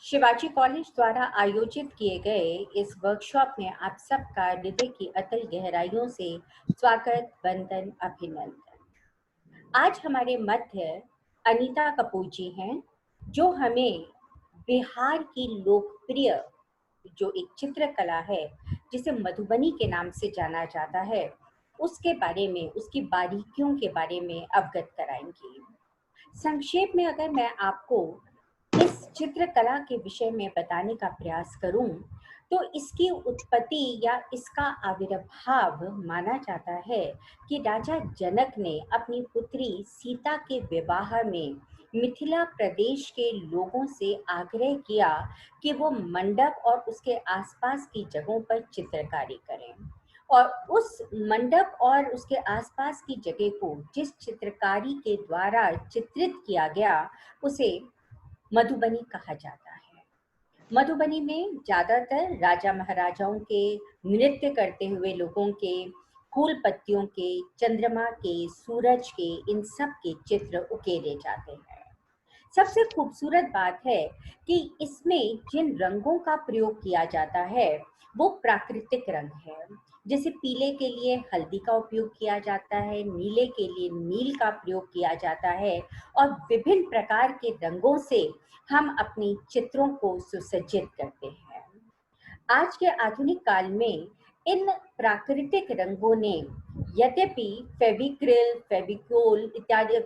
Shivaji college द्वारा आयोजित किए गए इस वर्कशॉप में आप सबका हृदय की अतल गहराइयों से स्वागत, वंदन, अभिनंदन। आज हमारे मध्य अनीता कपूर जी हैं, जो हमें बिहार की लोकप्रिय जो एक चित्रकला है, जिसे मधुबनी के नाम से जाना जाता है, उसके बारे में, उसकी बारीकियों के बारे में अवगत कराएंगी। संक्षेप में अगर मैं आपको इस चित्रकला के विषय में बताने का प्रयास करूं, तो इसकी उत्पत्ति या इसका आविर्भाव माना जाता है कि राजा जनक ने अपनी पुत्री सीता के विवाह में मिथिला प्रदेश के लोगों से आग्रह किया कि वो मंडप और उसके आसपास की जगहों पर चित्रकारी करें। और उस मंडप और उसके आसपास की जगह को जिस चित्रकारी के द्वारा चित्रित किया गया, उसे मधुबनी कहा जाता है। मधुबनी में ज़्यादातर राजा महाराजाओं के, नृत्य करते हुए लोगों के, फूल पत्तियों के, चंद्रमा के, सूरज के, इन सब के चित्र उकेरे जाते हैं। सबसे खूबसूरत बात है कि इसमें जिन रंगों का प्रयोग किया जाता है, वो प्राकृतिक रंग है। जैसे पीले के लिए हल्दी का उपयोग किया जाता है, नीले के लिए नील का प्रयोग किया जाता है, और विभिन्न प्रकार के रंगों से हम अपनी चित्रों को सुसज्जित करते हैं। आज के आधुनिक काल में इन प्राकृतिक रंगों ने यद्यपि फेविक्रिल, फेविकोल इत्यादि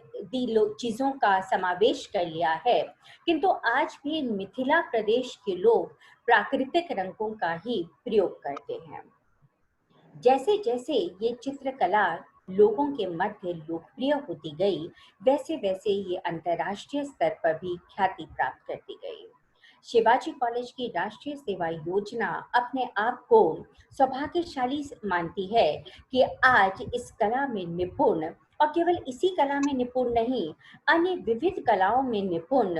चीज़ों का समावेश कर लिया है, किंतु आज भी मिथिला प्रदेश के लोग प्राकृतिक रंगों का ही प्रयोग करते हैं। जैसे जैसे ये चित्रकला लोगों के मध्य लोकप्रिय होती गई, वैसे वैसे ये अंतर्राष्ट्रीय स्तर पर भी ख्याति प्राप्त करती गई। शिवाजी कॉलेज की राष्ट्रीय सेवा योजना अपने आप को सौभाग्यशाली मानती है कि आज इस कला में निपुण, और केवल इसी कला में निपुण नहीं, अन्य विविध कलाओं में निपुण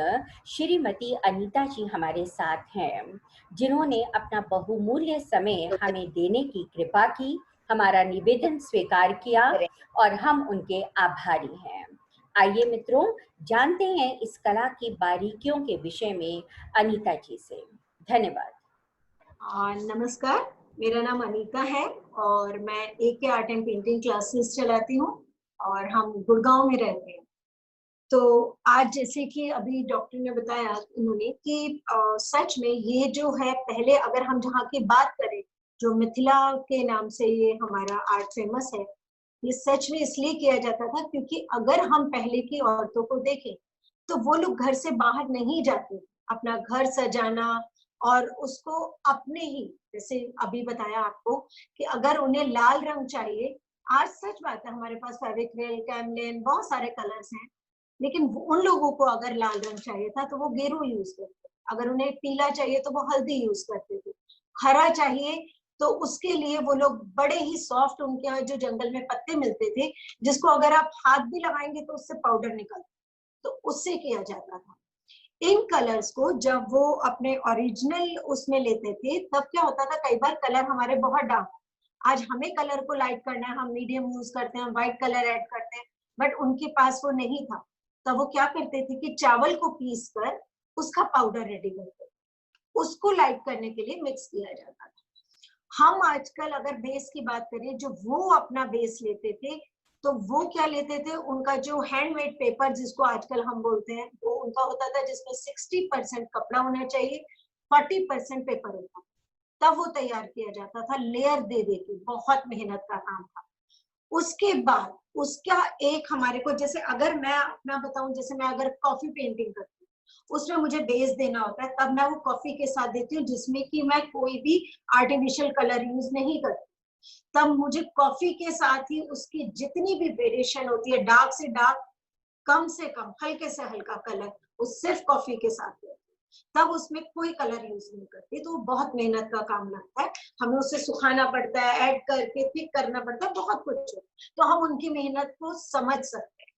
श्रीमती अनीता जी हमारे साथ हैं, जिन्होंने अपना बहुमूल्य समय हमें देने की कृपा की, हमारा निवेदन स्वीकार किया, और हम उनके आभारी हैं। आइए मित्रों, जानते हैं इस कला की बारीकियों के विषय में अनीता जी से। धन्यवाद। नमस्कार, मेरा नाम अनीता है और मैं AK art and painting classes चलाती हूँ और हम गुड़गांव में रहते हैं। तो आज जैसे कि अभी डॉक्टर ने बताया उन्होंने कि सच में ये जो है, पहले अगर हम जहाँ की बात करें, जो मिथिला के नाम से ये हमारा आर्ट फेमस है, ये सच में इसलिए किया जाता था क्योंकि अगर हम पहले की औरतों को देखें तो वो लोग घर से बाहर नहीं जाते, अपना घर सजाना और उसको अपने ही, जैसे अभी बताया आपको कि अगर उन्हें लाल रंग चाहिए, आज सच बात है हमारे पास फेविक्रिल, कैमलिन, बहुत सारे कलर्स हैं, लेकिन उन लोगों को अगर लाल रंग चाहिए था तो वो गेरू यूज करते, अगर उन्हें पीला चाहिए तो वो हल्दी यूज करते थे, हरा चाहिए तो उसके लिए वो लोग बड़े ही सॉफ्ट, उनके यहाँ जो जंगल में पत्ते मिलते थे, जिसको अगर आप हाथ भी लगाएंगे तो उससे पाउडर निकलता, तो उससे किया जाता था। इन कलर्स को जब वो अपने ओरिजिनल उसमें लेते थे, तब क्या होता था, कई बार कलर हमारे बहुत डार्क, आज हमें कलर को लाइट करना है, हम मीडियम यूज करते हैं, व्हाइट कलर ऐड करते हैं, बट उनके पास वो नहीं था। तब वो क्या करते थे कि चावल को पीस कर उसका पाउडर रेडी करते, उसको लाइट करने के लिए मिक्स किया जाता था। हम आजकल अगर बेस की बात करें, जो वो अपना बेस लेते थे, तो वो क्या लेते थे, उनका जो हैंडमेड पेपर जिसको आजकल हम बोलते हैं, वो उनका होता था जिसमें 60% कपड़ा होना चाहिए, 40% पेपर होता, तब वो तैयार किया जाता था लेयर दे दे के, बहुत मेहनत का काम था। उसके बाद उसका एक हमारे को, जैसे अगर मैं अपना बताऊं, जैसे मैं अगर कॉफी पेंटिंग करती हूँ, उसमें मुझे बेस देना होता है, तब मैं वो कॉफी के साथ देती हूँ, जिसमें कि मैं कोई भी आर्टिफिशियल कलर यूज नहीं करती। तब मुझे कॉफी के साथ ही उसकी जितनी भी वेरिएशन होती है, डार्क से डार्क, कम से कम, हल्के से हल्का कलर, वो सिर्फ कॉफी के साथ देती, तब उसमें कोई कलर यूज नहीं करती। तो बहुत मेहनत का काम लगता है, हमें उसे सुखाना पड़ता है, ऐड करके थिक करना पड़ता है, बहुत कुछ है। तो हम उनकी मेहनत को समझ सकते हैं,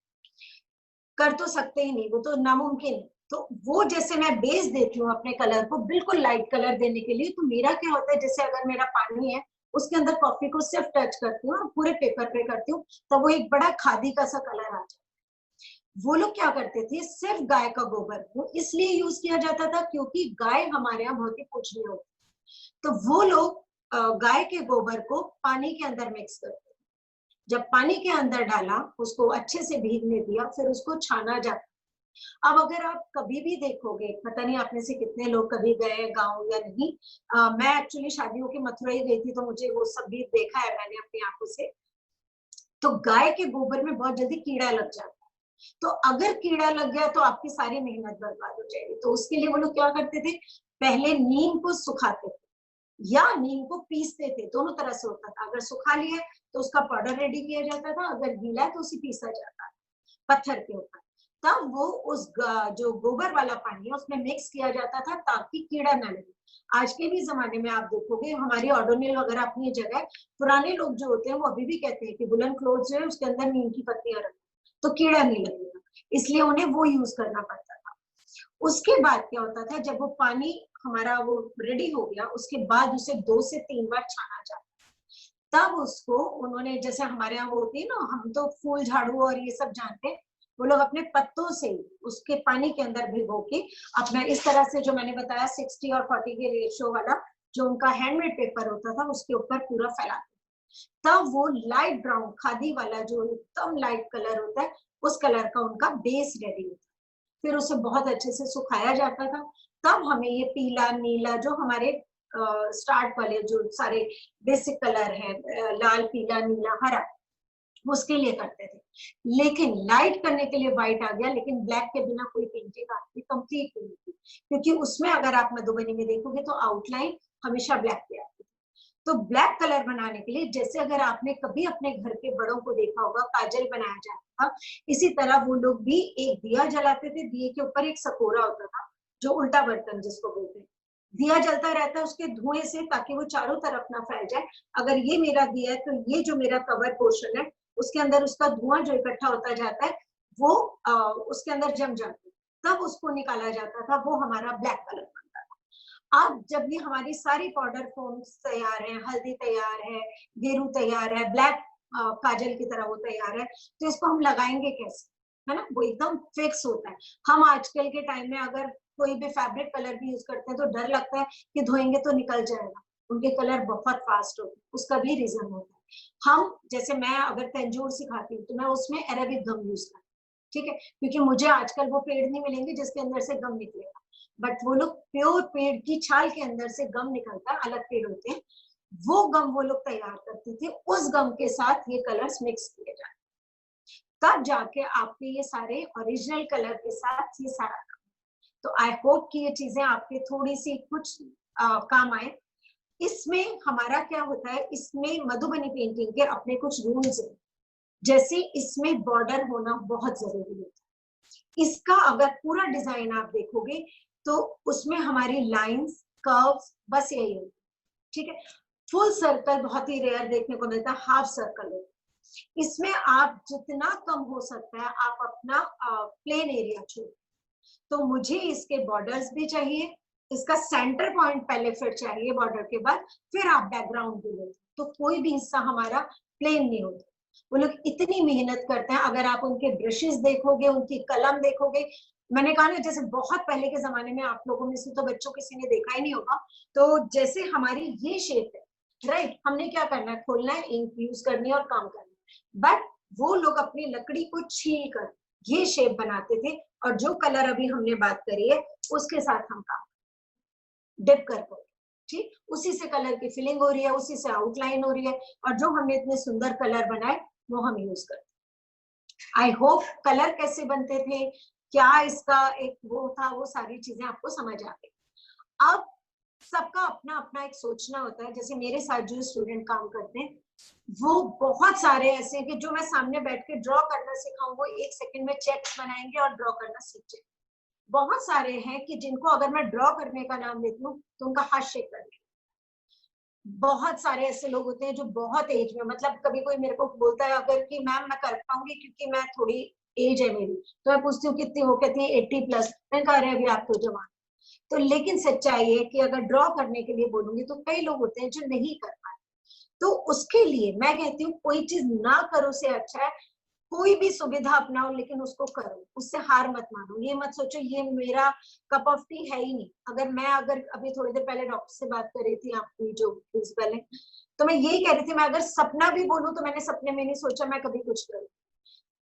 कर तो सकते ही नहीं, वो तो नामुमकिन है। तो वो जैसे मैं बेस देती हूँ अपने कलर को बिल्कुल लाइट कलर देने के लिए, तो मेरा क्या होता है, जैसे अगर मेरा पानी है, उसके अंदर कॉफी को सिर्फ टच करती हूँ और पूरे पेपर पे करती हूँ, तो वो एक बड़ा खादी का सा कलर आ जाता है। वो लोग क्या करते थे, सिर्फ गाय का गोबर को इसलिए यूज किया जाता था क्योंकि गाय हमारे यहाँ बहुत ही पूजनीय होती है। तो वो लोग गाय के गोबर को पानी के अंदर मिक्स करते थे। जब पानी के अंदर डाला, उसको अच्छे से भीगने दिया, फिर उसको छाना जाता। अब अगर आप कभी भी देखोगे, पता नहीं आप में से कितने लोग कभी गए गांव या नहीं, मैं एक्चुअली शादियों के मथुरा ही गई थी, तो मुझे वो सब भी देखा है मैंने अपनी आंखों से। तो गाय के गोबर में बहुत जल्दी कीड़ा लग जाता है। तो अगर कीड़ा लग गया तो आपकी सारी मेहनत बर्बाद हो जाएगी। तो उसके लिए वो लोग क्या करते थे, पहले नीम को सुखाते थे या नीम को पीसते थे, दोनों तरह से होता था। अगर सुखा लिया तो उसका पाउडर रेडी किया जाता था, अगर गीला है तो उसे पीसा जाता था पत्थर के ऊपर। तब वो उस जो गोबर वाला पानी है उसमें मिक्स किया जाता था ताकि कीड़ा न लगे। आज के भी जमाने में आप देखोगे हमारी ऑडोनिल वगैरह अपनी जगह, पुराने लोग जो होते हैं वो अभी भी कहते हैं कि वुलन क्लोथ जो है उसके अंदर नीम की पत्तियां रखें तो कीड़ा नहीं लगेगा, इसलिए उन्हें वो यूज करना पड़ता था। उसके बाद क्या होता था, जब वो पानी हमारा वो रेडी हो गया, उसके बाद उसे 2 से 3 बार छाना जाता। तब उसको उन्होंने, जैसे हमारे यहाँ वो होती है ना, हम तो फूल झाड़ू और ये सब जानते हैं, वो लोग अपने पत्तों से उसके पानी के अंदर भिगो के अपना इस तरह से, जो मैंने बताया 60 और 40 के रेशियो वाला जो उनका हैंडमेड पेपर होता था उसके ऊपर पूरा फैलाते। तब वो लाइट ब्राउन खादी वाला जो एकदम लाइट कलर होता है उस कलर का उनका बेस रेडी होता है। फिर उसे बहुत अच्छे से सुखाया जाता था। तब हमें ये पीला नीला जो हमारे स्टार्ट वाले जो सारे बेसिक कलर है, लाल पीला नीला हरा, उसके लिए करते थे। लेकिन लाइट करने के लिए व्हाइट आ गया, लेकिन ब्लैक के बिना कोई पेंटिंग आपकी कंप्लीट नहीं होती, क्योंकि उसमें अगर आप मधुबनी में देखोगे तो आउटलाइन हमेशा ब्लैक पे आती है। तो ब्लैक कलर बनाने के लिए, जैसे अगर आपने कभी अपने घर के बड़ों को देखा होगा काजल बनाया जाता था, इसी तरह वो लोग भी एक दिया जलाते थे, दिए के ऊपर एक सकोरा होता था जो उल्टा बर्तन जिसको बोलते हैं, दिया जलता रहता है उसके धुएं से ताकि वो चारों तरफ ना फैल जाए। अगर ये मेरा दिया है तो ये जो मेरा कवर पोर्शन है उसके अंदर उसका धुआं जो इकट्ठा होता जाता है वो उसके अंदर जम जाता है, तब उसको निकाला जाता था, वो हमारा ब्लैक कलर बनता था। अब जब ये हमारी सारी पाउडर फॉर्म्स तैयार है, हल्दी तैयार है, गेरू तैयार है, ब्लैक काजल की तरह वो तैयार है, तो इसको हम लगाएंगे कैसे, है ना, वो एकदम फिक्स होता है। हम आजकल के टाइम में अगर कोई भी फैब्रिक कलर भी यूज करते हैं तो डर लगता है कि धोएंगे तो निकल जाएगा, उनके कलर बहुत फास्ट होते हैं, उसका भी रीजन होता है। हम जैसे मैं अगर तंजूर सिखाती हूँ तो मैं उसमें अरेबिक गम यूज करती हूँ, ठीक है, क्योंकि मुझे आजकल वो पेड़ नहीं मिलेंगे जिसके अंदर से गम निकलेगा, बट वो लोग प्योर पेड़ की छाल के अंदर से गम निकलता है, अलग पेड़ होते हैं, वो गम वो लोग तैयार करते थे, उस गम के साथ ये कलर्स मिक्स किए जाते, तब जाके आपके ये सारे ओरिजिनल कलर के साथ ये सारा। तो आई होप कि ये चीजें आपके थोड़ी सी कुछ काम आए। इसमें हमारा क्या होता है, इसमें मधुबनी पेंटिंग के अपने कुछ रूल्स हैं, जैसे इसमें बॉर्डर होना बहुत जरूरी होता है। इसका अगर पूरा डिजाइन आप देखोगे तो उसमें हमारी लाइंस कर्व्स बस यही है, ठीक है। फुल सर्कल बहुत ही रेयर देखने को मिलता है, हाफ सर्कल है। इसमें आप जितना कम हो सकता है आप अपना प्लेन एरिया छोड़। तो मुझे इसके बॉर्डर्स भी चाहिए, इसका सेंटर पॉइंट पहले फिर चाहिए बॉर्डर के बाद, फिर आप बैकग्राउंड भी लेते, तो कोई भी हिस्सा हमारा प्लेन नहीं होता। वो लोग इतनी मेहनत करते हैं, अगर आप उनके ब्रशेस देखोगे, उनकी कलम देखोगे, मैंने कहा ना जैसे बहुत पहले के जमाने में, आप लोगों में से तो बच्चों किसी ने देखा ही नहीं होगा, तो जैसे हमारी ये शेप है, राइट, हमने क्या करना है, खोलना है, इंक यूज करनी है और काम करना है, बट वो लोग अपनी लकड़ी को छील कर ये शेप बनाते थे, और जो कलर अभी हमने बात करी है उसके साथ हम काम डिप कर, ठीक, उसी से कलर की फिलिंग हो रही है, उसी से आउटलाइन हो रही है, और जो हमने इतने सुंदर कलर बनाए वो हम यूज करते। आई होप कलर कैसे बनते थे, क्या इसका एक वो था, वो सारी चीजें आपको समझ आ गई। अब सबका अपना अपना एक सोचना होता है, जैसे मेरे साथ जो स्टूडेंट काम करते हैं वो बहुत सारे ऐसे कि जो मैं सामने बैठ के ड्रॉ करना सिखाऊं वो 1 सेकंड में चेक्स बनाएंगे और ड्रॉ करना सीख जाएंगे। बहुत सारे हैं कि जिनको अगर मैं ड्रॉ करने का नाम देती हूँ तो उनका हाथ शेक करने। बहुत सारे ऐसे लोग होते हैं जो बहुत एज में, मतलब कभी कोई मेरे को बोलता है अगर कि मैम मैं कर पाऊंगी क्योंकि मैं थोड़ी एज है मेरी, तो मैं पूछती हूँ कितनी, वो कहती है 80+, मैं कह रहे अभी आप तो जवान। तो लेकिन सच्चाई है कि अगर ड्रॉ करने के लिए बोलूंगी तो कई लोग होते हैं जो नहीं कर पाए, तो उसके लिए मैं कहती हूँ कोई चीज ना करो से अच्छा है कोई भी सुविधा अपनाओ लेकिन उसको करो, उससे हार मत मानो। ये मत सोचो ये मेरा कप ऑफ टी है ही नहीं। अगर अभी थोड़ी देर पहले डॉक्टर से बात कर रही थी आपकी जो प्रिंसिपल है, तो मैं यही कह रही थी, मैं अगर सपना भी बोलूं तो मैंने सपने में नहीं सोचा मैं कभी कुछ करूं।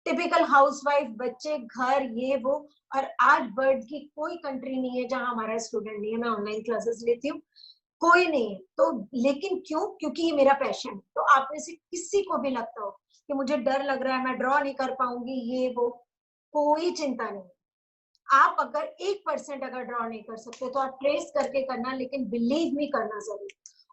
टिपिकल हाउसवाइफ, बच्चे, घर, ये वो। और आज वर्ल्ड की कोई कंट्री नहीं है जहां हमारा स्टूडेंट नहीं है। मैं ऑनलाइन क्लासेस लेती हूँ, कोई नहीं है। तो लेकिन क्यों? क्योंकि ये मेरा पैशन है। तो आप में से किसी को भी लगता हो कि मुझे डर लग रहा है, मैं ड्रॉ नहीं कर पाऊंगी, ये वो, कोई चिंता नहीं। आप अगर 1% अगर ड्रॉ नहीं कर सकते तो आप ट्रेस करके करना, लेकिन बिलीव मी करना जरूर।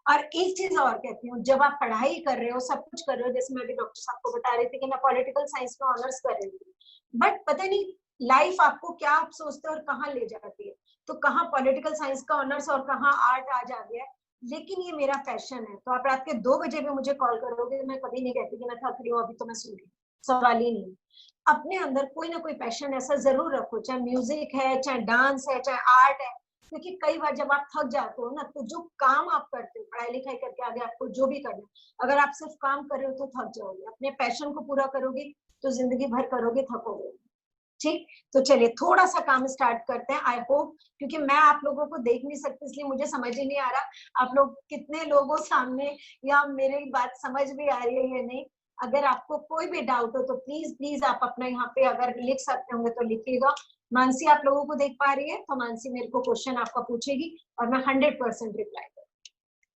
और एक चीज और कहती हूँ, जब आप पढ़ाई कर रहे हो, सब कुछ कर रहे हो, जैसे मैं अभी डॉक्टर साहब को बता रही थी कि मैं पॉलिटिकल साइंस में ऑनर्स कर रही थी, बट पता नहीं लाइफ आपको क्या आप सोचते हो और कहाँ ले जाती है। तो कहाँ पॉलिटिकल साइंस का ऑनर्स और कहाँ आर्ट आज आ गया है। लेकिन ये मेरा पैशन है। तो आप रात के 2 बजे भी मुझे कॉल करोगे, मैं कभी नहीं कहती कि मैं थक रही हूँ अभी तो मैं सो रही हूँ, सवाल ही नहीं। अपने अंदर कोई ना कोई पैशन ऐसा जरूर रखो, चाहे म्यूजिक है, चाहे डांस है, चाहे आर्ट है। क्योंकि कई बार जब आप थक जाते हो ना, तो जो काम आप करते हो, पढ़ाई लिखाई करके आगे आपको जो भी करना, अगर आप सिर्फ काम कर रहे हो तो थक जाओगे। अपने पैशन को पूरा करोगे तो जिंदगी भर करोगे, थकोगे। ठीक, तो चलिए थोड़ा सा काम स्टार्ट करते हैं। आई होप, क्योंकि मैं आप लोगों को देख नहीं सकती इसलिए मुझे समझ ही नहीं आ रहा आप लोग कितने लोगों सामने, या मेरी बात समझ भी आ रही है या नहीं। अगर आपको कोई भी डाउट हो तो प्लीज प्लीज आप अपना यहाँ पे अगर लिख सकते होंगे तो लिखिएगा। मानसी आप लोगों को देख पा रही है तो मानसी मेरे को क्वेश्चन आपका पूछेगी और मैं 100% रिप्लाई।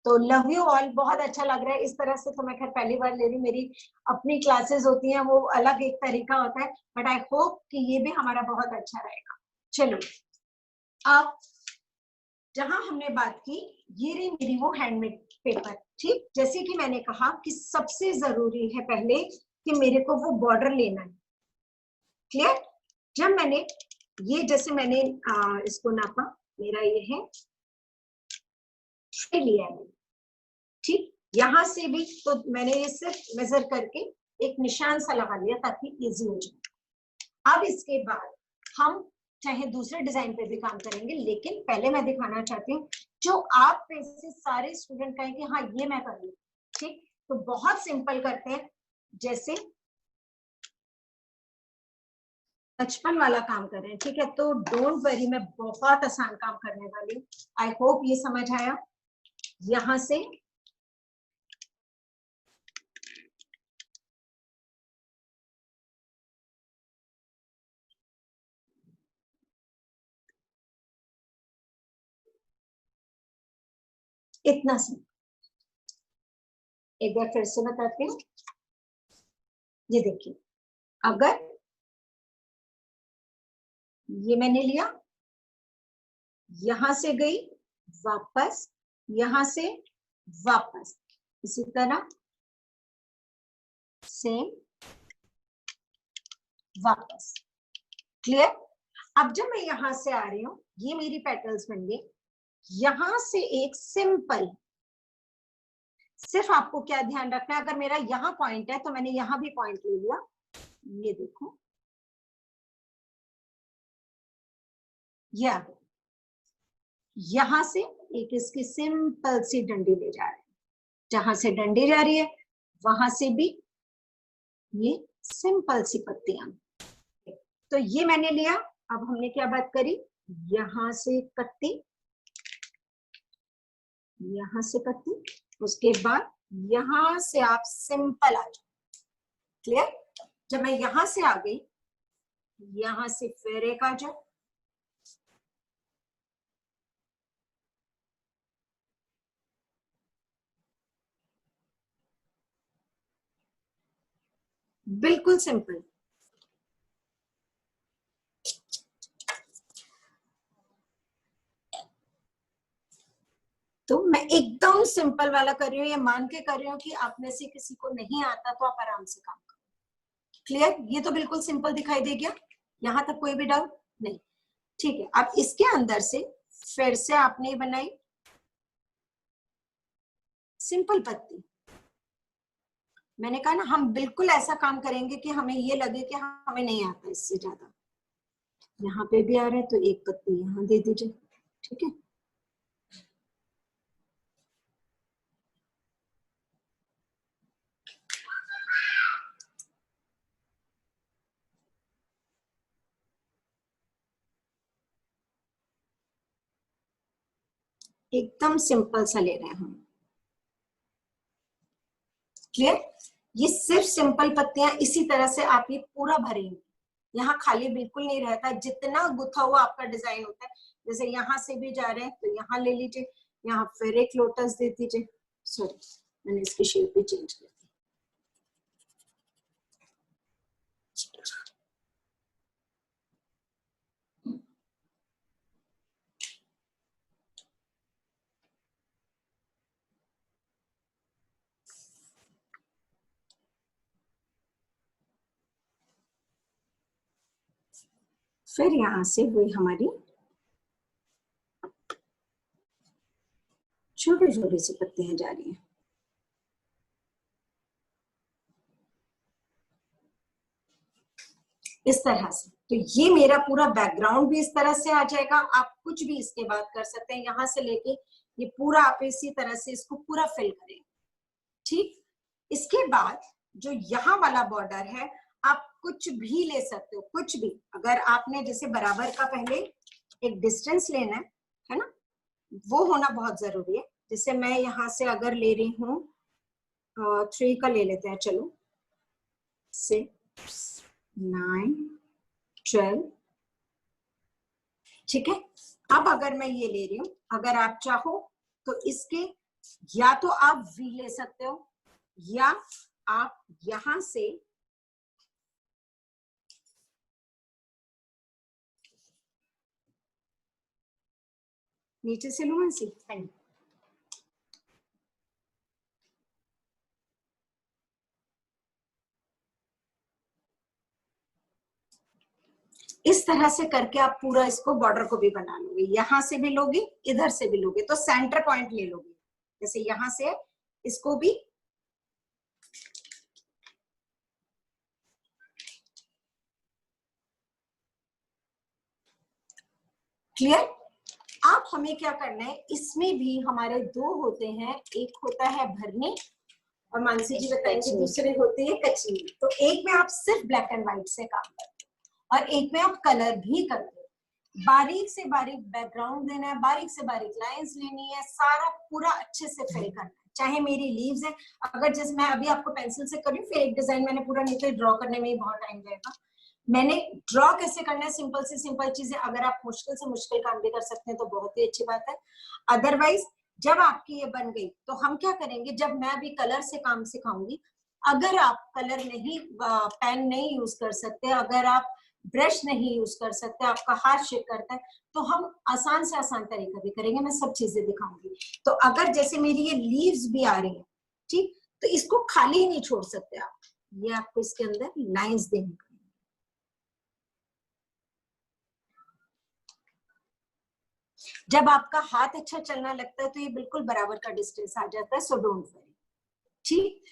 तो लव यू ऑल, बहुत अच्छा लग रहा है इस तरह से। तो मैं खैर पहली बार ले रही, मेरी अपनी क्लासेस होती हैं वो अलग एक तरीका होता है, बट आई होप कि ये भी हमारा बहुत अच्छा रहेगा। चलो, अब जहां हमने बात की, ये रही मेरी वो हैंडमेड पेपर। ठीक, जैसे कि मैंने कहा कि सबसे जरूरी है पहले कि मेरे को वो बॉर्डर लेना है। क्लियर? जब मैंने ये, जैसे मैंने इसको नापा, मेरा ये है 3 लिया है। ठीक, यहां से भी तो मैंने ये सिर्फ मेजर करके एक निशान सा लगा लिया ताकि इजी हो जाए। अब इसके बाद हम चाहे दूसरे डिजाइन पे भी काम करेंगे, लेकिन पहले मैं दिखाना चाहती हूँ जो आप में से सारे स्टूडेंट कहें कि हाँ ये मैं कर लूँ। ठीक, तो बहुत सिंपल करते हैं, जैसे बचपन वाला काम कर रहे हैं। ठीक है, तो डोंट वरी, मैं बहुत आसान काम करने वाली हूँ। आई होप ये समझ आया। यहां से इतना सा, एक बार फिर से बताती हूँ। ये देखिए, अगर ये मैंने लिया, यहां से गई वापस, यहां से वापस, इसी तरह से वापस। क्लियर? अब जब मैं यहां से आ रही हूं, ये मेरी पेटल्स बन गई। यहां से एक सिंपल, सिर्फ आपको क्या ध्यान रखना है, अगर मेरा यहां पॉइंट है तो मैंने यहां भी पॉइंट ले लिया। ये देखो, ये आ गया। यहां से एक इसकी सिंपल सी डंडी ले जा रहे हैं, जहां से डंडी जा रही है वहां से भी ये सिंपल सी पत्तियां। तो ये मैंने लिया। अब हमने क्या बात करी, यहां से कत्ती, यहां से कत्ती, उसके बाद यहां से आप सिंपल आ जाओ। क्लियर? जब मैं यहां से आ गई, यहां से फिर एक आ जाओ, बिल्कुल सिंपल। तो मैं एकदम सिंपल वाला कर रही हूँ, ये मान के कर रही हूँ कि आप में से किसी को नहीं आता तो आप आराम से काम करो। क्लियर? ये तो बिल्कुल सिंपल दिखाई दे गया, यहां तक कोई भी डाउट नहीं? ठीक है, अब इसके अंदर से फिर से आपने बनाई सिंपल पत्ती। मैंने कहा ना, हम बिल्कुल ऐसा काम करेंगे कि हमें ये लगे कि हमें नहीं आता इससे ज्यादा। यहाँ पे भी आ रहा है तो एक पत्ती यहाँ दे दीजिए। ठीक है, एकदम सिंपल सा ले रहे हैं हम। क्लियर? ये सिर्फ सिंपल पत्तियां, इसी तरह से आप ये पूरा भरेंगे, यहाँ खाली बिल्कुल नहीं रहता। जितना गुथा हुआ आपका डिजाइन होता है, जैसे यहाँ से भी जा रहे हैं तो यहाँ ले लीजिए, यहाँ फिर एक लोटस दे दीजिए। सॉरी, मैंने इसकी शेप भी चेंज कर दी। फिर यहां से वही हमारी छोटी छोटी सी पत्तियां जा रही हैं। इस तरह से, तो ये मेरा पूरा बैकग्राउंड भी इस तरह से आ जाएगा। आप कुछ भी इसके बाद कर सकते हैं, यहां से लेके ये पूरा आप इसी तरह से इसको पूरा फिल करें। ठीक, इसके बाद जो यहाँ वाला बॉर्डर है, आप कुछ भी ले सकते हो, कुछ भी। अगर आपने जैसे बराबर का पहले एक डिस्टेंस लेना है ना, वो होना बहुत जरूरी है। जैसे मैं यहाँ से अगर ले रही हूँ 3 का ले लेते हैं, चलो 6 9 12, ठीक है। अब अगर मैं ये ले रही हूँ, अगर आप चाहो तो इसके या तो आप वी ले सकते हो, या आप यहां से नीचे से लो ऐसे। इस तरह से करके आप पूरा इसको बॉर्डर को भी बना लोगे, यहां से भी लोगे, इधर से भी लोगे, तो सेंटर पॉइंट ले लोगे। जैसे यहां से इसको भी क्लियर। अब हमें क्या करना है, इसमें भी हमारे 2 होते हैं, एक होता है भरने और मानसी जी बताएंगे दूसरे होते हैं कचनी। तो एक में आप सिर्फ ब्लैक एंड व्हाइट से काम करते हो और एक में आप कलर भी करते हो। बारीक से बारीक बैकग्राउंड देना है, बारीक से बारीक लाइंस लेनी है, सारा पूरा अच्छे से फिल करना है। चाहे मेरी लीव्स है, अगर जैसे मैं अभी आपको पेंसिल से कर रही हूँ, फिर एक डिजाइन मैंने पूरा नहीं तो ड्रॉ करने में ही बहुत टाइम जाएगा। मैंने ड्रॉ कैसे करना है, सिंपल से सिंपल चीजें, अगर आप मुश्किल से मुश्किल काम भी कर सकते हैं तो बहुत ही अच्छी बात है। अदरवाइज जब आपकी ये बन गई तो हम क्या करेंगे, जब मैं अभी कलर से काम सिखाऊंगी, अगर आप कलर नहीं, पेन नहीं यूज कर सकते, अगर आप ब्रश नहीं यूज कर सकते, आपका हाथ शेक करता है, तो हम आसान से आसान तरीका भी करेंगे, मैं सब चीजें दिखाऊंगी। तो अगर जैसे मेरी ये लीव्स भी आ रही है, ठीक, तो इसको खाली ही नहीं छोड़ सकते आप, ये आपको इसके अंदर लाइंस देनी। जब आपका हाथ अच्छा चलना लगता है तो ये बिल्कुल बराबर का डिस्टेंस आ जाता है, सो डोंट वरी। ठीक,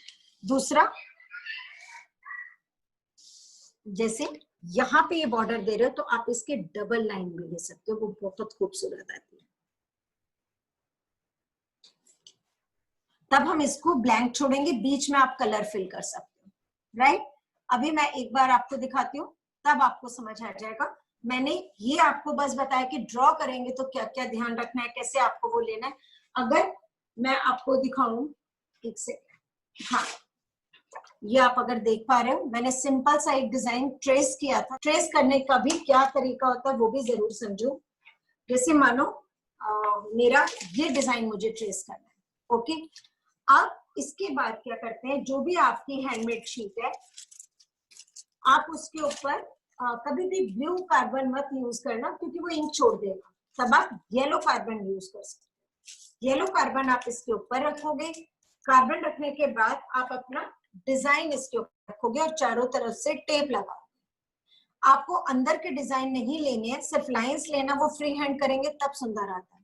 दूसरा, जैसे यहाँ पे ये बॉर्डर दे रहे हो तो आप इसके डबल लाइन भी ले सकते हो, वो बहुत खूबसूरत आती है। तब हम इसको ब्लैंक छोड़ेंगे, बीच में आप कलर फिल कर सकते हो, राइट। अभी मैं एक बार आपको दिखाती हूँ, तब आपको समझ आ जाएगा। मैंने ये आपको बस बताया कि ड्रॉ करेंगे तो क्या क्या ध्यान रखना है, कैसे आपको वो लेना है। अगर मैं आपको दिखाऊं, एक से, हाँ, ये आप अगर देख पा रहे हो, मैंने सिंपल सा एक डिजाइन ट्रेस किया था। ट्रेस करने का भी क्या तरीका होता है वो भी जरूर समझो। जैसे मानो मेरा ये डिजाइन मुझे ट्रेस करना है, ओके। अब इसके बाद क्या करते हैं, जो भी आपकी हैंडमेड शीट है, आप उसके ऊपर कभी भी ब्लू कार्बन मत यूज करना, क्योंकि वो इंक छोड़ देगा। तब आप येलो कार्बन यूज कर सकते हैं। येलो कार्बन आप इसके ऊपर रखोगे, कार्बन रखने के बाद आप अपना डिजाइन इसके ऊपर रखोगे और चारों तरफ से टेप लगाओगे। आपको अंदर के डिजाइन नहीं लेने हैं, सिर्फ लाइंस लेना, वो फ्री हैंड करेंगे तब सुंदर आता है।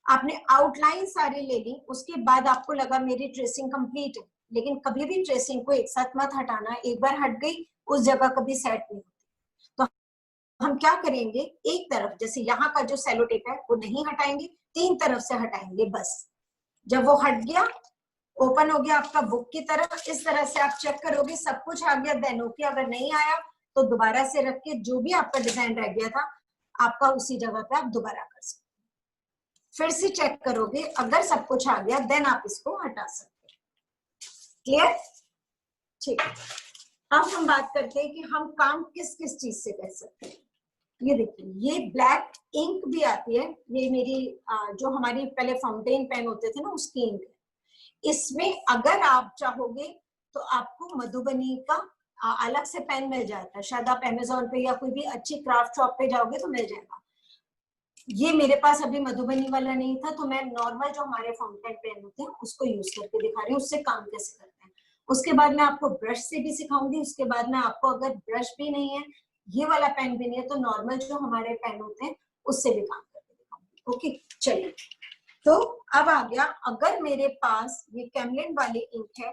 आपने आउटलाइन सारी ले ली, उसके बाद आपको लगा मेरी ट्रेसिंग कंप्लीट है, लेकिन कभी भी ट्रेसिंग को एक साथ मत हटाना, एक बार हट गई उस जगह कभी सेट नहीं होती। तो हम क्या करेंगे, एक तरफ जैसे यहाँ का जो सेलो टेप है वो नहीं हटाएंगे, 3 तरफ से हटाएंगे बस। जब वो हट गया, ओपन हो गया आपका बुक की तरफ, इस तरह से आप चेक करोगे सब कुछ आ गया, देन ओके। अगर नहीं आया तो दोबारा से रख के जो भी आपका डिजाइन रह गया था, आपका उसी जगह पे आप दोबारा कर सकते। फिर से चेक करोगे, अगर सब कुछ आ गया देन आप इसको हटा सकते हैं। क्लियर? ठीक है, अब हम बात करते हैं कि हम काम किस किस चीज से कर सकते हैं। ये देखिए, ये ब्लैक इंक भी आती है, ये मेरी जो हमारी पहले फाउंटेन पेन होते थे ना उसकी इंक है। इसमें अगर आप चाहोगे तो आपको मधुबनी का अलग से पेन मिल जाता है, शायद आप अमेजोन पे या कोई भी अच्छी क्राफ्ट शॉप पे जाओगे तो मिल जाएगा। ये मेरे पास अभी मधुबनी वाला नहीं था, तो मैं नॉर्मल जो हमारे फाउंटेन पेन होते हैं उसको यूज करके दिखा रही हूँ, उससे काम कैसे करते हैं। उसके बाद मैं आपको ब्रश से भी सिखाऊंगी, उसके बाद में आपको अगर ब्रश भी नहीं है, ये वाला पेन भी नहीं है, तो नॉर्मल जो हमारे पेन होते हैं उससे भी काम करके दिखाऊंगी। ओके, चलिए। तो अब आ गया, अगर मेरे पास ये कैमलिन वाली इंक है,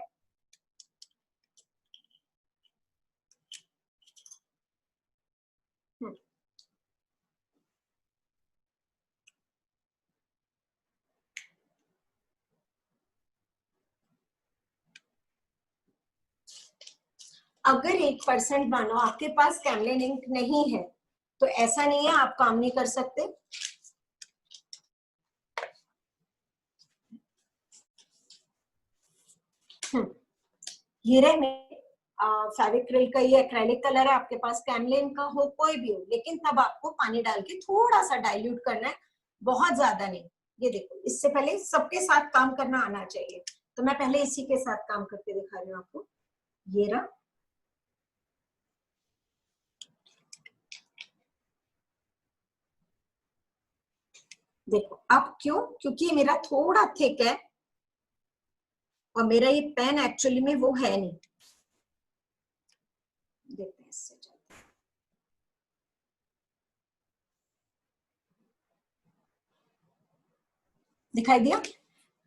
अगर 1% मानो आपके पास कैमलिन इंक नहीं है, तो ऐसा नहीं है आप काम नहीं कर सकते। ये रहे फेविक्रिल का ये एक्रेलिक कलर है, आपके पास कैमलिन का हो कोई भी हो, लेकिन तब आपको पानी डाल के थोड़ा सा डाइल्यूट करना है, बहुत ज्यादा नहीं। ये देखो, इससे पहले सबके साथ काम करना आना चाहिए, तो मैं पहले इसी के साथ काम करके दिखा रही हूँ आपको। ये रहा, देखो। अब क्यों? क्योंकि मेरा थोड़ा थिक है और मेरा ये पेन एक्चुअली में वो है नहीं। देखते हैं इससे चलते हैं। दिखाई दिया?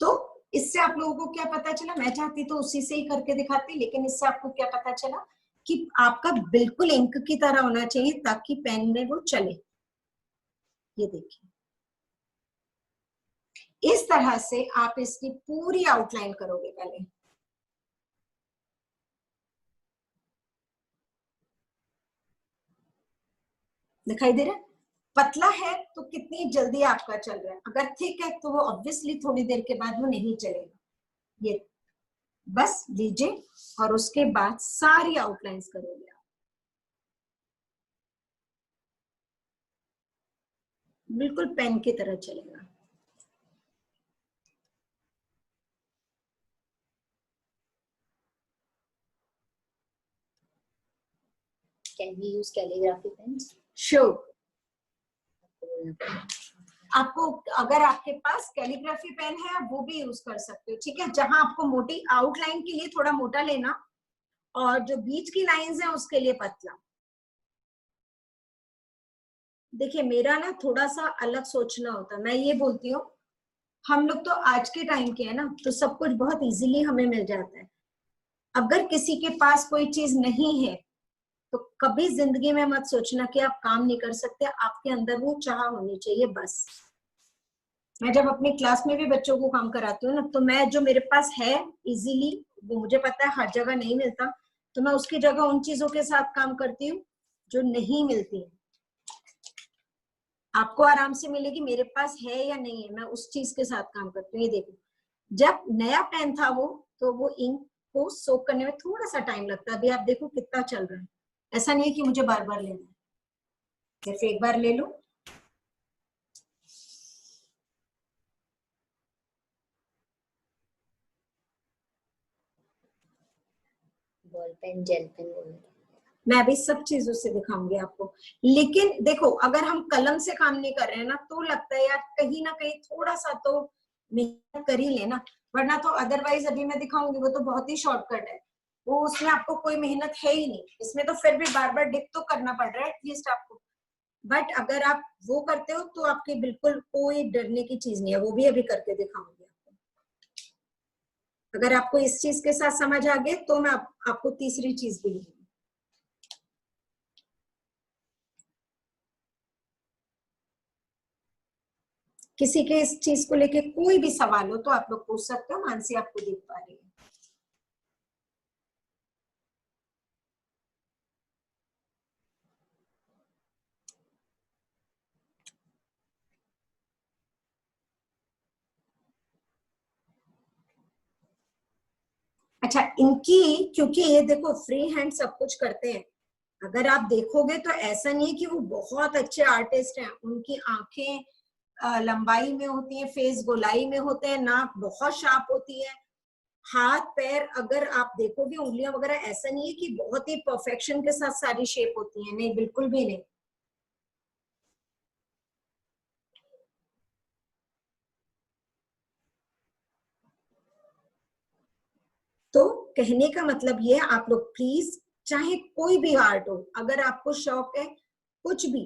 तो इससे आप लोगों को क्या पता चला? मैं चाहती तो उसी से ही करके दिखाती, लेकिन इससे आपको क्या पता चला कि आपका बिल्कुल इंक की तरह होना चाहिए ताकि पेन में वो चले। ये देखिए, इस तरह से आप इसकी पूरी आउटलाइन करोगे पहले। दिखाई दे रहा है? पतला है तो कितनी जल्दी आपका चल रहा है, अगर थिक है तो वो ऑब्वियसली थोड़ी देर के बाद वो नहीं चलेगा। ये बस लीजिए और उसके बाद सारी आउटलाइंस करोगे आप, बिल्कुल पेन की तरह चलेगा। Can we use calligraphy pens? Sure. आपको अगर आपके पास कैलीग्राफी पेन है आप वो भी यूज कर सकते हो, ठीक है। जहां आपको मोटी आउटलाइन के लिए थोड़ा मोटा लेना और जो बीच की लाइंस है उसके लिए पतला। देखिए, मेरा ना थोड़ा सा अलग सोचना होता है, मैं ये बोलती हूँ हम लोग तो आज के टाइम के हैं ना, तो सब कुछ बहुत इजीली हमें मिल जाता है। अगर किसी के पास कोई चीज नहीं है तो कभी जिंदगी में मत सोचना कि आप काम नहीं कर सकते, आपके अंदर वो चाह होनी चाहिए बस। मैं जब अपनी क्लास में भी बच्चों को काम कराती हूँ ना, तो मैं जो मेरे पास है इजीली, वो मुझे पता है हर जगह नहीं मिलता, तो मैं उसकी जगह उन चीजों के साथ काम करती हूँ जो नहीं मिलती है। आपको आराम से मिलेगी, मेरे पास है या नहीं है, मैं उस चीज के साथ काम करती हूँ। ये देखो, जब नया पेन था वो, तो वो इंक को सोक करने में थोड़ा सा टाइम लगता है। अभी आप देखो कितना चल रहा है, ऐसा नहीं है कि मुझे बार बार लेना है, सिर्फ एक बार ले लो। बॉल पेन, जेल पेन, मैं अभी सब चीजों से दिखाऊंगी आपको, लेकिन देखो अगर हम कलम से काम नहीं कर रहे हैं ना, तो लगता है यार कहीं ना कहीं थोड़ा सा तो मेहनत कर ही लेना, वरना तो अदरवाइज अभी मैं दिखाऊंगी वो तो बहुत ही शॉर्टकट है, वो उसमें आपको कोई मेहनत है ही नहीं। इसमें तो फिर भी बार बार डिप तो करना पड़ रहा है एटलीस्ट आपको, बट अगर आप वो करते हो तो आपकी बिल्कुल कोई डरने की चीज नहीं है, वो भी अभी करके दिखाऊंगी आपको। अगर आपको इस चीज के साथ समझ आ गया तो मैं आपको तीसरी चीज भी दूंगी। किसी के इस चीज को लेके कोई भी सवाल हो तो आप लोग पूछ सकते हो, मानसी आपको देख पा रही है। अच्छा, इनकी क्योंकि ये देखो फ्री हैंड सब कुछ करते हैं, अगर आप देखोगे तो ऐसा नहीं है कि वो बहुत अच्छे आर्टिस्ट हैं। उनकी आंखें लंबाई में होती हैं, फेस गोलाई में होते हैं, नाक बहुत शार्प होती है, हाथ पैर अगर आप देखोगे उंगलियां वगैरह, ऐसा नहीं है कि बहुत ही परफेक्शन के साथ सारी शेप होती है, नहीं बिल्कुल भी नहीं। तो कहने का मतलब ये है, आप लोग प्लीज चाहे कोई भी आर्ट हो, अगर आपको शौक है कुछ भी,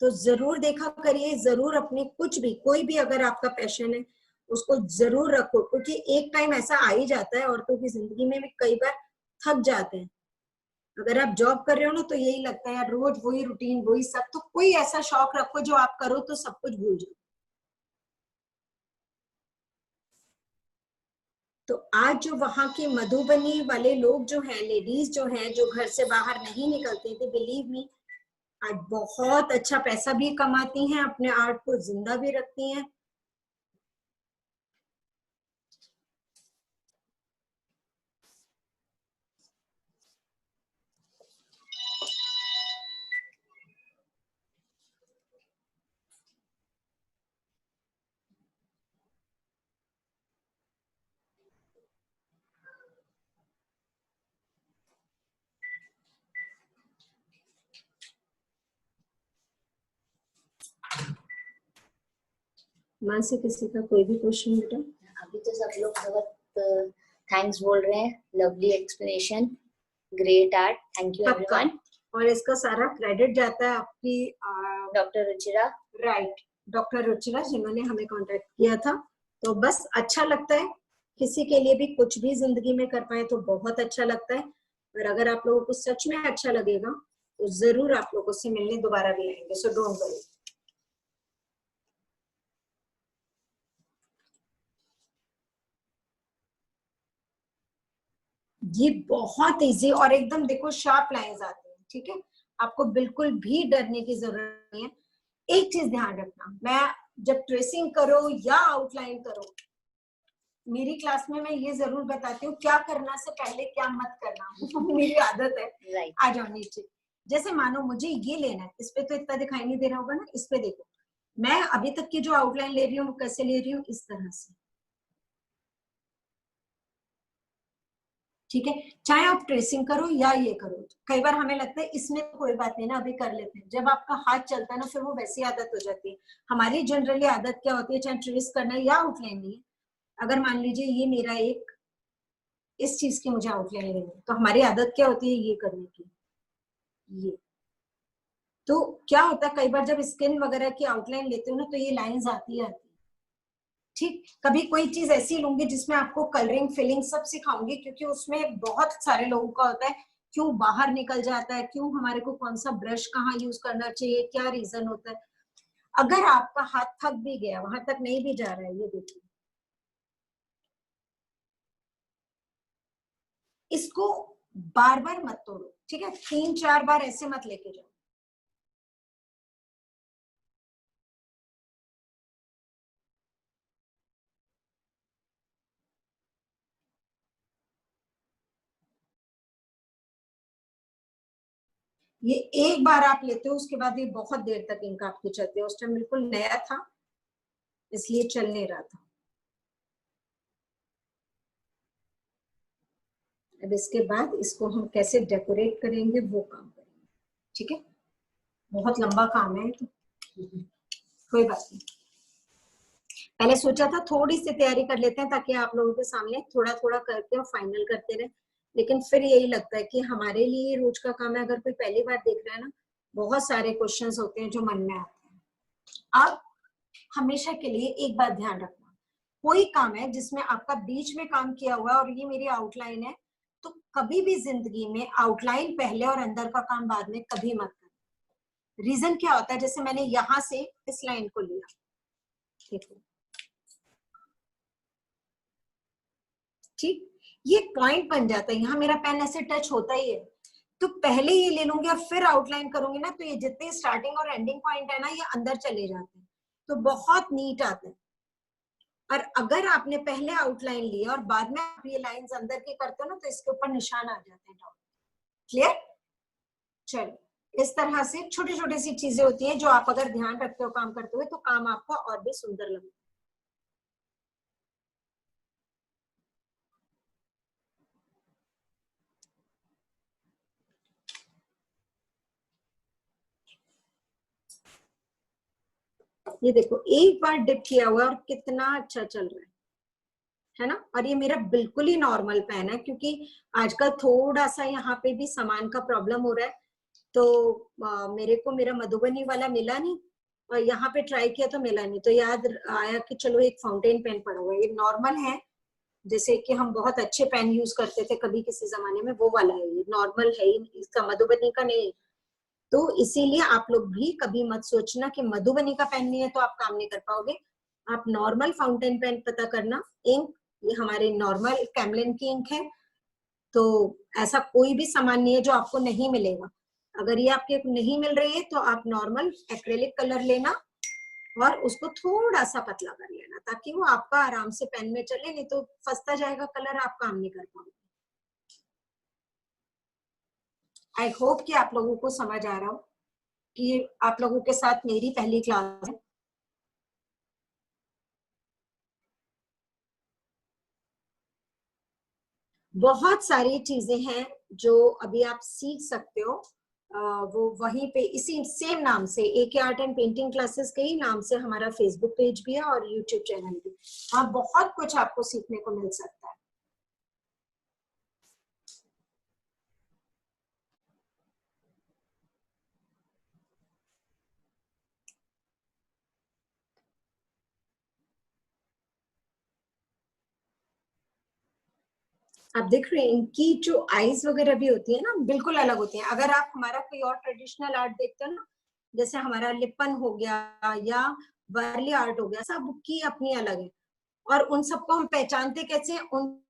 तो जरूर देखा करिए, जरूर अपने कुछ भी कोई भी अगर आपका पैशन है उसको जरूर रखो, क्योंकि एक टाइम ऐसा आ ही जाता है, औरतों की जिंदगी में भी कई बार थक जाते हैं। अगर आप जॉब कर रहे हो ना तो यही लगता है यार रोज वही रूटीन वही सब, तो कोई ऐसा शौक रखो जो आप करो तो सब कुछ भूल जाओ। तो आज जो वहां के मधुबनी वाले लोग जो हैं, लेडीज जो हैं, जो घर से बाहर नहीं निकलते थे, बिलीव मी, आज बहुत अच्छा पैसा भी कमाती हैं, अपने आर्ट को जिंदा भी रखती हैं। मां से किसी का कोई भी क्वेश्चन बेटा? अभी तो सब लोग बहुत थैंक्स बोल रहे हैं, lovely explanation, great art, thank you everyone. और इसका सारा क्रेडिट जाता है आपकी doctor Ruchira. Right, doctor Ruchira जिन्होंने हमें कांटेक्ट किया था। तो बस अच्छा लगता है, किसी के लिए भी कुछ भी जिंदगी में कर पाए तो बहुत अच्छा लगता है। और अगर आप लोगों को सच में अच्छा लगेगा तो जरूर आप लोगों से मिलने दोबारा भी आएंगे, सो डोंट वरी। ये बहुत इजी और एकदम देखो शार्प लाइंस आती हैं, ठीक है, आपको बिल्कुल भी डरने की जरूरत नहीं है। एक चीज ध्यान रखना, मैं जब ट्रेसिंग करो या आउटलाइन करो, मेरी क्लास में मैं ये जरूर बताती हूँ क्या करना से पहले क्या मत करना। मेरी आदत है। Right. आ जाओ नीचे। जैसे मानो मुझे ये लेना है, इस पे तो इतना दिखाई नहीं दे रहा होगा ना, इस पे देखो, मैं अभी तक की जो आउटलाइन ले रही हूँ वो कैसे ले रही हूँ, इस तरह से, ठीक है। चाहे आप ट्रेसिंग करो या ये करो, कई बार हमें लगता है इसमें तो कोई बात नहीं ना, अभी कर लेते हैं, जब आपका हाथ चलता है ना फिर वो वैसी आदत हो जाती है। हमारी जनरली आदत क्या होती है, चाहे ट्रेस करना है या आउटलाइन नहीं है, अगर मान लीजिए ये मेरा एक इस चीज की मुझे आउटलाइन लेनी है, तो हमारी आदत क्या होती है ये करने की, ये। तो क्या होता है कई बार जब स्किन वगैरह की आउटलाइन लेते हो ना तो ये लाइंस आती है, ठीक। कभी कोई चीज ऐसी लूंगी जिसमें आपको कलरिंग फिलिंग सब सिखाऊंगी, क्योंकि उसमें बहुत सारे लोगों का होता है क्यों बाहर निकल जाता है, क्यों हमारे को कौन सा ब्रश कहाँ यूज करना चाहिए, क्या रीजन होता है। अगर आपका हाथ थक भी गया, वहां तक नहीं भी जा रहा है, ये देखिए, इसको बार बार मत तोड़ो, ठीक है, 3-4 बार ऐसे मत लेके जाओ। ये एक बार आप लेते हो उसके बाद ये बहुत देर तक इंक आपके चलते हैं, उस टाइम बिल्कुल नया था इसलिए चल नहीं रहा था। अब इसके बाद इसको हम कैसे डेकोरेट करेंगे वो काम करेंगे, ठीक है। बहुत लंबा काम है तो कोई बात नहीं, पहले सोचा था थोड़ी सी तैयारी कर लेते हैं ताकि आप लोगों के सामने थोड़ा थोड़ा करके और फाइनल करते रहे, लेकिन फिर यही लगता है कि हमारे लिए रोज का काम है, अगर कोई पहली बार देख रहा है ना, बहुत सारे क्वेश्चंस होते हैं जो मन में आते हैं। अब हमेशा के लिए एक बात ध्यान रखना, कोई काम है जिसमें आपका बीच में काम किया हुआ है और ये मेरी आउटलाइन है, तो कभी भी जिंदगी में आउटलाइन पहले और अंदर का काम बाद में कभी मत करना। रीजन क्या होता है, जैसे मैंने यहां से इस लाइन को लिया, देखो, ठीक, ये पॉइंट बन जाता है, यहाँ मेरा पेन ऐसे टच होता ही है, तो पहले ये ले लूंगी और फिर आउटलाइन करूंगी ना, तो ये जितने स्टार्टिंग और एंडिंग पॉइंट है ना ये अंदर चले जाते हैं, तो बहुत नीट आता है। और अगर आपने पहले आउटलाइन लिया और बाद में आप ये लाइंस अंदर की करते हो ना, तो इसके ऊपर निशान आ जाते हैं डॉट। क्लियर? चलो, इस तरह से छोटी छोटी सी चीजें होती हैं जो आप अगर ध्यान रखते हो काम करते हुए, तो काम आपका और भी सुंदर लगता है। ये देखो, एक बार डिप किया हुआ और कितना अच्छा चल रहा है ना। और ये मेरा बिल्कुल ही नॉर्मल पेन है, क्योंकि आजकल थोड़ा सा यहाँ पे भी सामान का प्रॉब्लम हो रहा है, तो मेरे को मेरा मधुबनी वाला मिला नहीं, और यहाँ पे ट्राई किया तो मिला नहीं, तो याद आया कि चलो एक फाउंटेन पेन पड़ा हुआ है, ये नॉर्मल है, जैसे कि हम बहुत अच्छे पेन यूज करते थे कभी किसी जमाने में, वो वाला है, ये नॉर्मल है, इसका मधुबनी का नहीं। तो इसीलिए आप लोग भी कभी मत सोचना कि मधुबनी का पेन नहीं है तो आप काम नहीं कर पाओगे। आप नॉर्मल फाउंटेन पेन पता करना। इंक ये हमारे नॉर्मल कैमलिन की इंक है, तो ऐसा कोई भी सामान नहीं है जो आपको नहीं मिलेगा। अगर ये आपके नहीं मिल रही है तो आप नॉर्मल एक्रेलिक कलर लेना और उसको थोड़ा सा पतला कर लेना, ताकि वो आपका आराम से पेन में चले, नहीं तो फंसता जाएगा कलर, आप काम नहीं कर पाओगे। आई होप कि आप लोगों को समझ आ रहा हो कि आप लोगों के साथ मेरी पहली क्लास है। बहुत सारी चीजें हैं जो अभी आप सीख सकते हो, वो वहीं पे इसी सेम नाम से, एके आर्ट एंड पेंटिंग क्लासेस के ही नाम से हमारा फेसबुक पेज भी है और यूट्यूब चैनल भी। वहाँ बहुत कुछ आपको सीखने को मिल सकता है। आप देख रहे हैं इनकी जो आईज वगैरह भी होती है ना, बिल्कुल अलग होती है। अगर आप हमारा कोई और ट्रेडिशनल आर्ट देखते हो ना, जैसे हमारा लिपन हो गया या वारली आर्ट हो गया, सबकी अपनी अलग है, और उन सबको हम पहचानते कैसे हैं? उन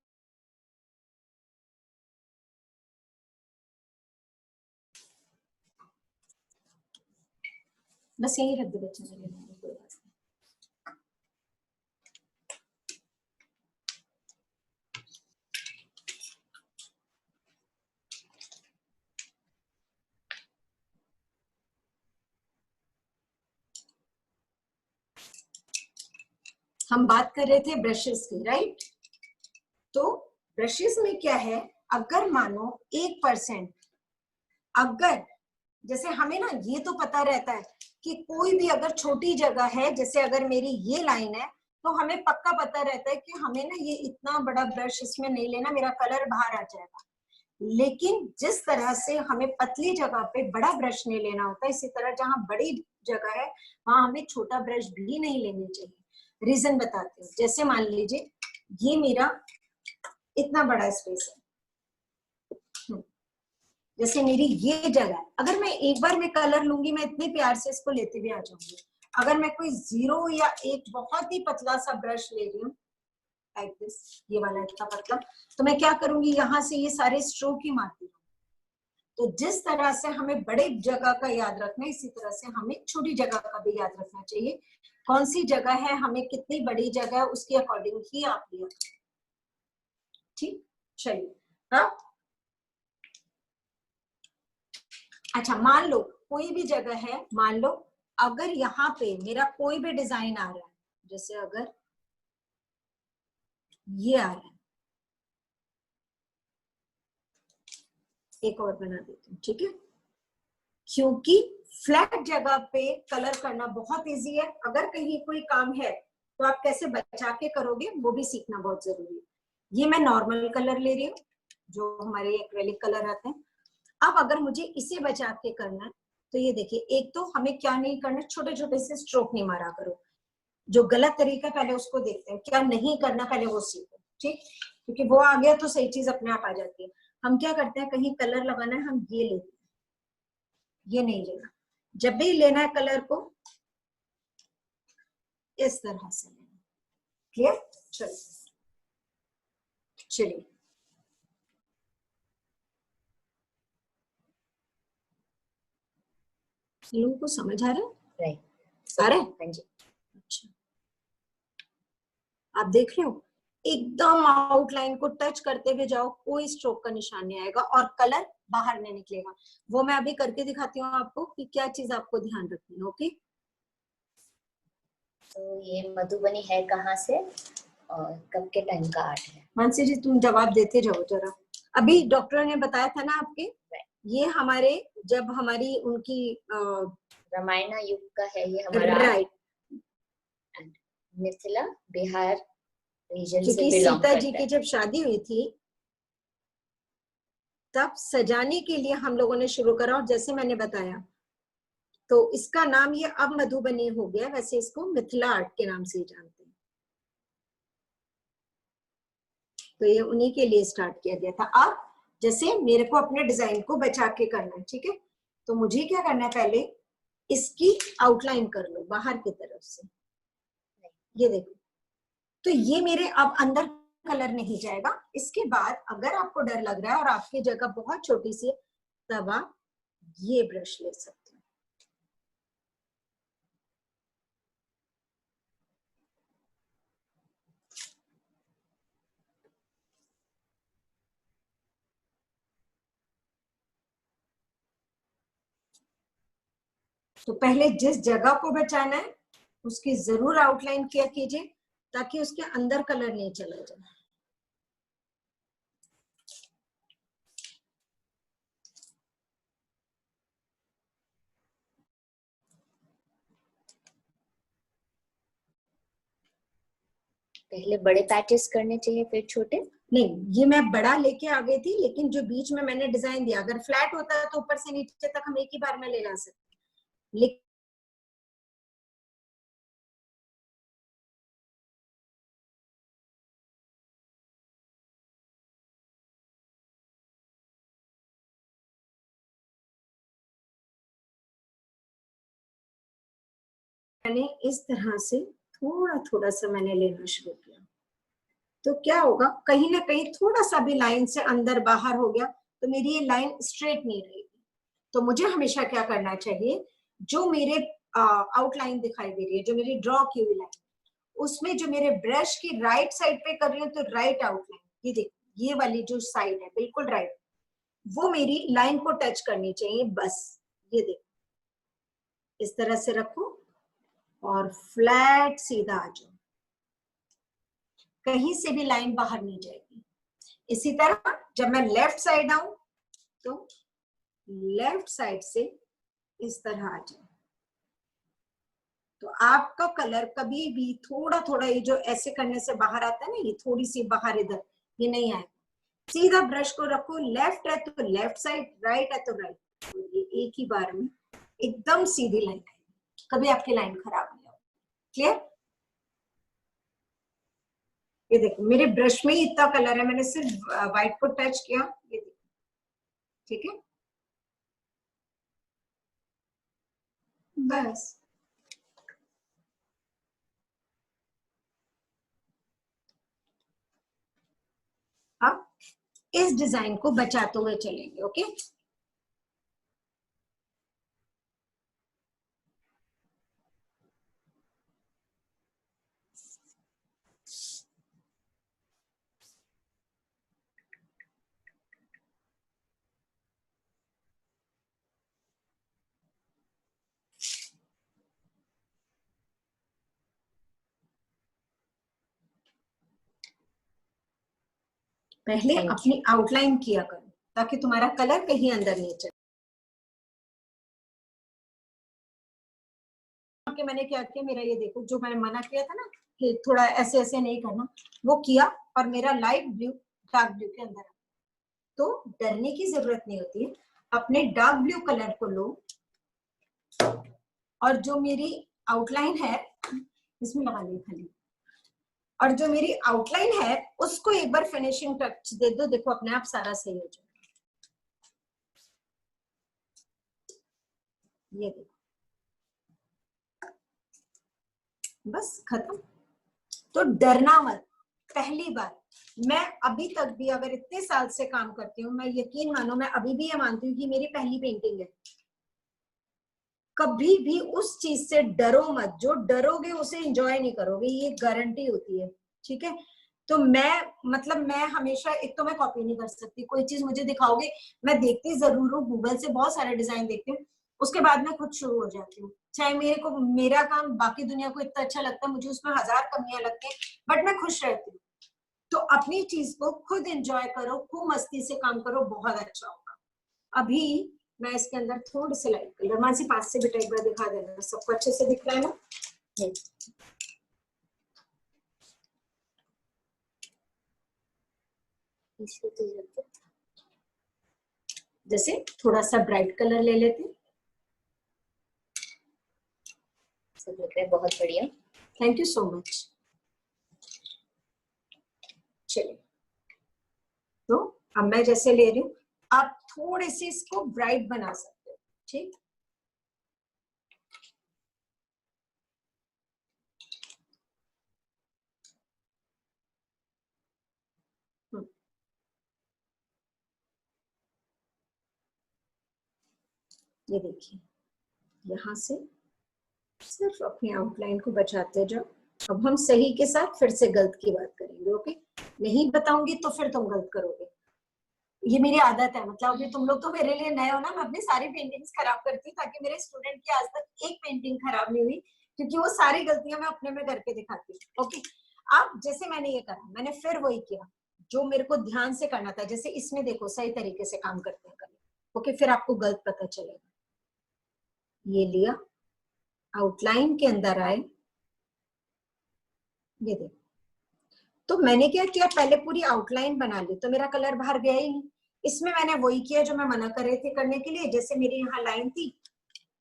बस यही रख दो बच्चे, कोई बात नहीं। हम बात कर रहे थे ब्रशेस की, राइट? तो ब्रशेस में क्या है, अगर मानो 1%, अगर जैसे हमें ना ये तो पता रहता है कि कोई भी अगर छोटी जगह है, जैसे अगर मेरी ये लाइन है, तो हमें पक्का पता रहता है कि हमें ना ये इतना बड़ा ब्रश इसमें नहीं लेना, मेरा कलर बाहर आ जाएगा। लेकिन जिस तरह से हमें पतली जगह पे बड़ा ब्रश नहीं लेना होता, इसी तरह जहां बड़ी जगह है वहां हमें छोटा ब्रश भी नहीं लेने चाहिए। रीजन बताती हूँ। जैसे मान लीजिए ये मेरा इतना बड़ा स्पेस है, जैसे मेरी ये जगह है, अगर मैं एक बार में कलर लूंगी, मैं इतने प्यार से इसको लेते हुए आ जाऊंगी। अगर मैं कोई 0 या एक बहुत ही पतला सा ब्रश ले रही हूँ, लाइक दिस, ये वाला इतना पतला, तो मैं क्या करूंगी, यहाँ से ये सारे स्ट्रोक ही मारती हूँ। तो जिस तरह से हमें बड़े जगह का याद रखना है, इसी तरह से हमें छोटी जगह का भी याद रखना चाहिए। कौन सी जगह है, हमें कितनी बड़ी जगह है, उसके अकॉर्डिंग ही आप लिया। ठीक, चलिए। हाँ, अच्छा, मान लो कोई भी जगह है, मान लो अगर यहाँ पे मेरा कोई भी डिजाइन आ रहा है, जैसे अगर ये आ रहा है, एक और बना देती हूँ, ठीक है? क्योंकि फ्लैट जगह पे कलर करना बहुत इजी है। अगर कहीं कोई काम है तो आप कैसे बचा के करोगे, वो भी सीखना बहुत जरूरी है। ये मैं नॉर्मल कलर ले रही हूँ, जो हमारे एक्रेलिक कलर आते हैं। अब अगर मुझे इसे बचा के करना है, तो ये देखिए, एक तो हमें क्या नहीं करना, छोटे छोटे से स्ट्रोक नहीं मारा करो। जो गलत तरीका पहले उसको देखते हैं, क्या नहीं करना पहले वो सीखो, ठीक? क्योंकि वो आ गया तो सही चीज अपने आप आ जाती है। हम क्या करते हैं, कहीं कलर लगाना है, हम ये लेते हैं, ये नहीं लेना। जब भी लेना है कलर को इस तरह से लेना। क्लियर? चलिए चलिए, लोगों को समझ आ रहा है? राइट, आ रहा है? हाँ जी। अच्छा, आप देख रहे हो, एकदम आउटलाइन को टच करते हुए जाओ, कोई स्ट्रोक का निशान नहीं आएगा और कलर बाहर नहीं निकलेगा। वो मैं अभी करके दिखाती हूँ आपको कि क्या चीज आपको ध्यान रखनी है। ओके, तो ये मधुबनी है कहाँ से और कब के टाइम का आर्ट है? मानसी जी तुम जवाब देते जाओ जरा। अभी डॉक्टर ने बताया था ना आपके, ये हमारे जब हमारी उनकी रामायण युग का है ये हमारा, राइट, मिथिला बिहार रीजन से क्योंकि बिलोंग सीता जी करता की है। जब शादी हुई थी तब सजाने के लिए हम लोगों ने शुरू करा, और जैसे मैंने बताया तो इसका नाम ये अब मधुबनी हो गया, वैसे इसको मिथिला आर्ट के नाम से ही जानते हैं। तो ये उन्हीं के लिए स्टार्ट किया गया था। अब जैसे मेरे को अपने डिजाइन को बचा के करना है, ठीक है, तो मुझे क्या करना है, पहले इसकी आउटलाइन कर लो बाहर की तरफ से, ये देखो। तो ये मेरे अब अंदर कलर नहीं जाएगा। इसके बाद अगर आपको डर लग रहा है और आपकी जगह बहुत छोटी सी है, तब आप ये ब्रश ले सकते हो। तो पहले जिस जगह को बचाना है उसकी जरूर आउटलाइन किया कीजिए, ताकि उसके अंदर कलर नहीं चला जाए। पहले बड़े पैचेस करने चाहिए फिर छोटे? नहीं, ये मैं बड़ा लेके आ गई थी, लेकिन जो बीच में मैंने डिजाइन दिया, अगर फ्लैट होता है तो ऊपर से नीचे तक हम एक ही बार में ले जा सकते, लेकिन मैंने इस तरह से थोड़ा थोड़ा सा मैंने लेना शुरू किया, तो क्या होगा, कहीं ना कहीं थोड़ा सा भी लाइन से अंदर बाहर हो गया तो मेरी ये लाइन स्ट्रेट नहीं रहेगी। तो मुझे हमेशा क्या करना चाहिए, जो मेरे आउटलाइन दिखाई दे रही है, जो मेरी ड्रॉ की हुई लाइन, उसमें जो मेरे ब्रश की राइट साइड पे कर रही हूँ, तो राइट आउटलाइन, ये देखो ये वाली जो साइड है बिल्कुल राइट, वो मेरी लाइन को टच करनी चाहिए बस। ये देखो, इस तरह से रखो और फ्लैट सीधा आ जाओ, कहीं से भी लाइन बाहर नहीं जाएगी। इसी तरह जब मैं लेफ्ट साइड आऊं तो लेफ्ट साइड से इस तरह आ जाए, तो आपका कलर कभी भी थोड़ा थोड़ा ये जो ऐसे करने से बाहर आता है ना, ये थोड़ी सी बाहर इधर, ये नहीं आएगा। सीधा ब्रश को रखो, लेफ्ट है तो लेफ्ट साइड, राइट है तो राइट, ये एक ही बार में एकदम सीधी लाइन आएगी, कभी आपकी लाइन खराब नहीं होगी। क्लियर? ये देखो मेरे ब्रश में ही इतना कलर है, मैंने सिर्फ व्हाइट को टच किया, ये देखो, ठीक है, बस। अब इस डिजाइन को बचाते हुए चलेंगे। ओके, पहले अपनी आउटलाइन किया करो ताकि तुम्हारा कलर कहीं अंदर नहीं चले। मैंने क्या किया, मेरा ये देखो, जो मैंने मना किया था ना कि थोड़ा ऐसे ऐसे नहीं करना, वो किया और मेरा लाइट ब्लू डार्क ब्लू के अंदर। तो डरने की जरूरत नहीं होती है, अपने डार्क ब्लू कलर को लो और जो मेरी आउटलाइन है इसमें लगा ली खाली, और जो मेरी आउटलाइन है उसको एक बार फिनिशिंग टच दे दो, देखो अपने आप सारा सही हो जाएगा। ये देखो, बस खत्म। तो डरना मत। पहली बार, मैं अभी तक भी अगर इतने साल से काम करती हूँ, मैं यकीन मानो मैं अभी भी ये मानती हूँ कि मेरी पहली पेंटिंग है। कभी भी उस चीज से डरो मत, जो डरोगे उसे एंजॉय नहीं करोगे, ये गारंटी होती है। ठीक है। तो मैं हमेशा, एक तो मैं कॉपी नहीं कर सकती, कोई चीज मुझे दिखाओगे मैं देखती जरूर हूँ, गूगल से बहुत सारे डिजाइन देखती हूँ, उसके बाद मैं खुद शुरू हो जाती हूँ। चाहे मेरा काम बाकी दुनिया को इतना अच्छा लगता है, मुझे उसमें 1000 कमियां लगती हैं, बट मैं खुश रहती हूँ। तो अपनी चीज को खुद एंजॉय करो, खूब मस्ती से काम करो, बहुत अच्छा होगा। अभी मैं इसके अंदर थोड़े से लाइट कलर, मानसी पास से बेटा एक बार दिखा देना, सबको अच्छे से दिख रहा है ना? जैसे थोड़ा सा ब्राइट कलर ले लेते हैं। सब लग रहा है बहुत बढ़िया, थैंक यू सो मच। चलिए, तो अब मैं जैसे ले रही हूँ, आप थोड़े से इसको ब्राइट बना सकते हो, ठीक। ये देखिए, यहाँ से सिर्फ अपनी आउटलाइन को बचाते जाओ। अब हम सही के साथ फिर से गलत की बात करेंगे, ओके? नहीं बताऊंगी तो फिर तुम गलत करोगे, ये मेरी आदत है। मतलब अभी तुम लोग तो मेरे लिए नए हो ना, मैं अपनी सारी पेंटिंग्स खराब करती हूँ ताकि मेरे स्टूडेंट की आज तक एक पेंटिंग खराब नहीं हुई, क्योंकि वो सारी गलतियां मैं अपने में करके दिखाती हूँ, ओके? अब जैसे मैंने ये करा, मैंने फिर वही किया जो मेरे को ध्यान से करना था। जैसे इसमें देखो, सही तरीके से काम करते हैं कल, ओके? फिर आपको गलत पता चलेगा। ये लिया, आउटलाइन के अंदर आए, ये देखो। तो मैंने क्या किया, पहले पूरी आउटलाइन बना ली, तो मेरा कलर बाहर गया ही नहीं। इसमें मैंने वही किया जो मैं मना कर रही थी करने के लिए। जैसे मेरी यहाँ लाइन थी,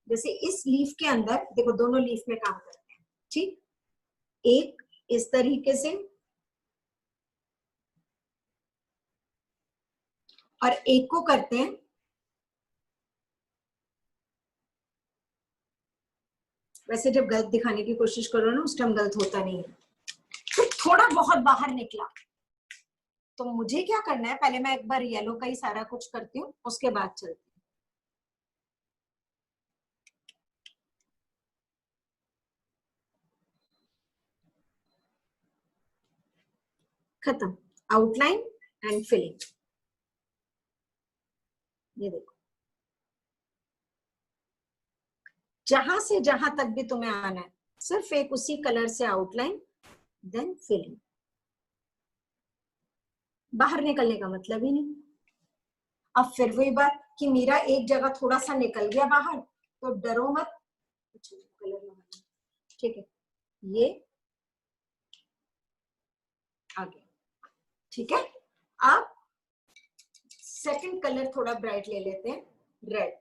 जैसे इस लीफ के अंदर देखो, दोनों लीफ में काम करते हैं, ठीक। एक इस तरीके से और एक को करते हैं, वैसे जब गलत दिखाने की कोशिश करो ना, उस टाइम गलत होता नहीं है। तो थोड़ा बहुत बाहर निकला, तो मुझे क्या करना है, पहले मैं एक बार येलो का ही सारा कुछ करती हूँ, उसके बाद चलती हूँ। खत्म, आउटलाइन एंड फिलिंग। ये देखो, जहां से जहां तक भी तुम्हें आना है, सिर्फ एक उसी कलर से आउटलाइन, देन फिलिंग। बाहर निकलने का मतलब ही नहीं। अब फिर वही बात कि मेरा एक जगह थोड़ा सा निकल गया बाहर, तो डरो मत, कलर लगाना, ठीक है? ये आ गया, ठीक है? अब सेकंड कलर थोड़ा ब्राइट ले लेते हैं, रेड।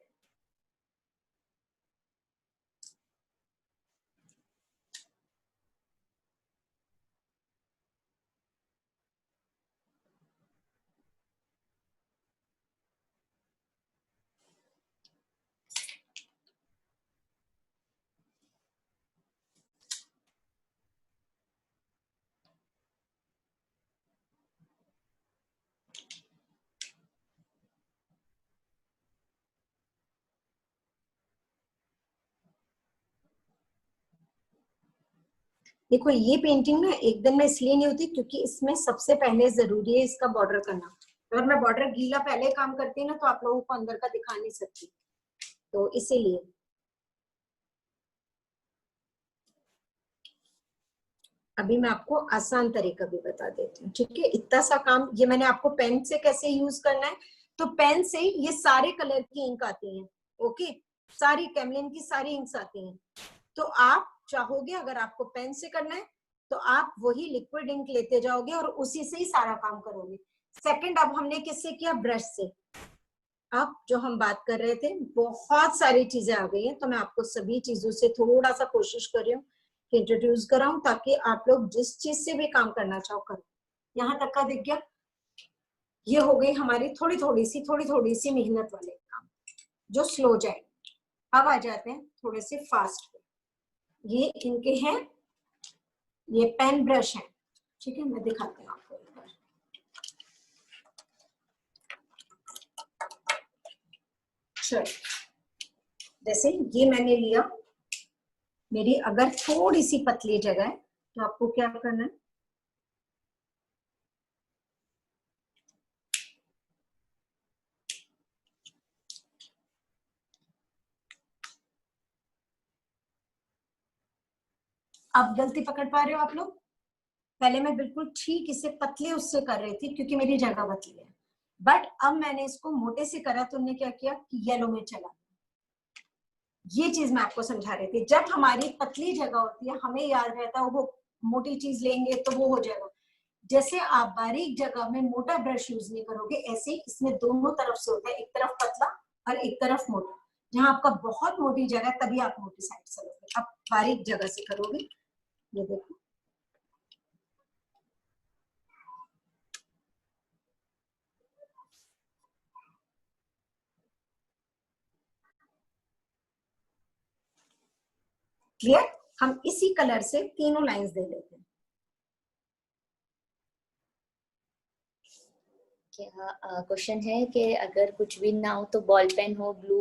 देखो, ये पेंटिंग ना एक दिन में इसलिए नहीं होती क्योंकि इसमें सबसे पहले जरूरी है इसका बॉर्डर करना। अगर मैं बॉर्डर गीला पहले काम करती ना, तो आप लोगों को अंदर का दिखा नहीं सकती, तो इसीलिए। अभी मैं आपको आसान तरीका भी बता देती हूँ, ठीक है? इतना सा काम, ये मैंने आपको पेन से कैसे यूज करना है, तो पेन से ये सारे कलर की इंक आती है, ओके? सारी कैमलिन की सारी इंक्स आती हैं। तो आप चाहोगे, अगर आपको पेन से करना है तो आप वही लिक्विड इंक लेते जाओगे और उसी से ही सारा काम करोगे। सेकंड, अब हमने किससे किया, ब्रश से। अब जो हम बात कर रहे थे, बहुत सारी चीजें आ गई हैं, तो मैं आपको सभी चीजों से थोड़ा सा कोशिश कर रही हूँ कि इंट्रोड्यूस कराऊं, ताकि आप लोग जिस चीज से भी काम करना चाहो करो। यहाँ तक का दिख गया? ये हो गई हमारी थोड़ी थोड़ी सी मेहनत वाले काम, जो स्लो जाए। अब आ जाते हैं थोड़े से फास्ट पे। ये इनके हैं, ये पेन ब्रश है, ठीक है? मैं दिखाती हूँ आपको एक बार। चलो, जैसे ये मैंने लिया, मेरी अगर थोड़ी सी पतली जगह है, तो आपको क्या करना है, अब गलती पकड़ पा रहे हो आप लोग? पहले मैं बिल्कुल ठीक इसे पतले उससे कर रही थी क्योंकि मेरी जगह बची है, बट अब मैंने इसको मोटे से करा तो उन्होंने क्या किया कि येलो में चला। ये चीज मैं आपको समझा रही थी, जब हमारी पतली जगह होती है हमें याद रहता है वो मोटी चीज लेंगे तो वो हो जाएगा। जैसे आप बारीक जगह में मोटा ब्रश यूज नहीं करोगे, ऐसे इसमें दोनों तरफ से होता है, एक तरफ पतला और एक तरफ मोटा। जहां आपका बहुत मोटी जगह तभी आप मोटी साइड से लोगे, आप बारीक जगह से करोगे। ये देखो, क्लियर? हम इसी कलर से तीनों लाइंस दे देते हैं। क्वेश्चन है कि अगर कुछ भी ना हो तो बॉल पेन हो ब्लू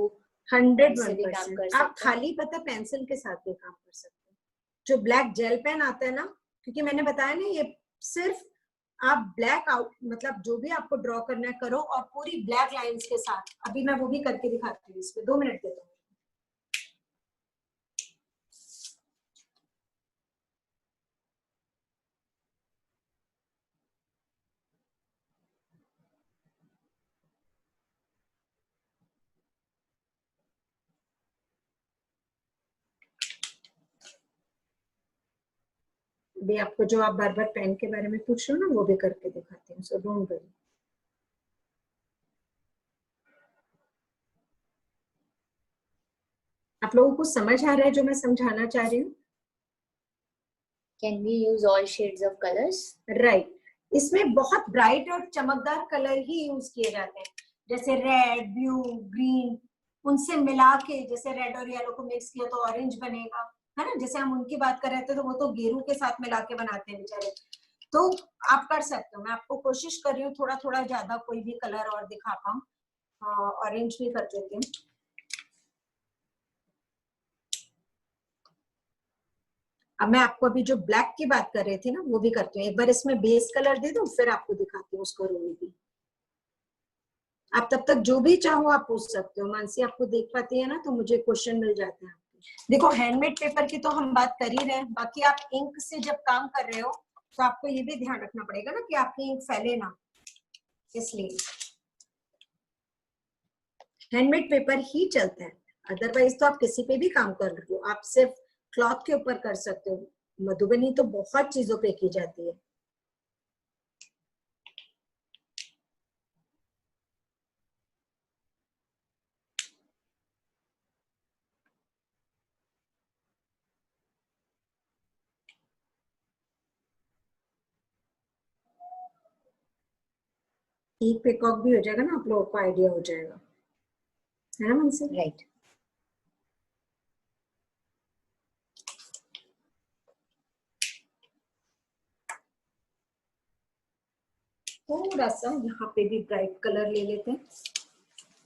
101%। आप खाली पता पेंसिल के साथ भी काम कर सकते हैं। जो ब्लैक जेल पेन आता है ना, क्योंकि मैंने बताया ना ये सिर्फ आप ब्लैक आउट मतलब जो भी आपको ड्रॉ करना है करो, और पूरी ब्लैक लाइंस के साथ। अभी मैं वो भी करके दिखाती हूँ, इसमें 2 मिनट देता हूँ। अभी आपको जो आप बार बार पेन के बारे में पूछ रहे हो ना, वो भी करके दिखाती हूँ, सो डोंट वरी। आप लोगों को समझ आ रहा है जो मैं समझाना चाह रही हूँ? Can we use all shades of colours? Right. इसमें बहुत ब्राइट और चमकदार कलर ही यूज किए जाते हैं, जैसे रेड, ब्लू, ग्रीन। उनसे मिला के, जैसे रेड और येलो को मिक्स किया तो ऑरेंज बनेगा, है ना? जैसे हम उनकी बात कर रहे थे तो वो तो गेरू के साथ मिला के बनाते हैं बेचारे। तो आप कर सकते हो। मैं आपको कोशिश कर रही हूँ थोड़ा थोड़ा ज्यादा कोई भी कलर और दिखा पाऊँ। ऑरेंज भी कर देती हूँ। अब मैं आपको अभी जो ब्लैक की बात कर रही थी ना, वो भी करती हूँ। एक बार इसमें बेस कलर दे दूं, फिर आपको दिखाती हूँ उसको रोल भी। आप तब तक जो भी चाहो आप पूछ सकते हो। मानसी आपको देख पाती है ना, तो मुझे क्वेश्चन मिल जाते हैं आपके। देखो, हैंडमेड पेपर की तो हम बात कर ही रहे हैं, बाकी आप इंक से जब काम कर रहे हो तो आपको ये भी ध्यान रखना पड़ेगा ना कि आपकी इंक फैले ना, इसलिए हैंडमेड पेपर ही चलता है। अदरवाइज तो आप किसी पे भी काम कर रहे हो, आप सिर्फ क्लॉथ के ऊपर कर सकते हो। मधुबनी तो बहुत चीजों पे की जाती है। एक पिकॉक भी हो जाएगा ना, आप लोगों को आइडिया हो जाएगा, है ना मनसे? राइट। थोड़ा सा यहाँ पे भी ब्राइट कलर ले लेते हैं।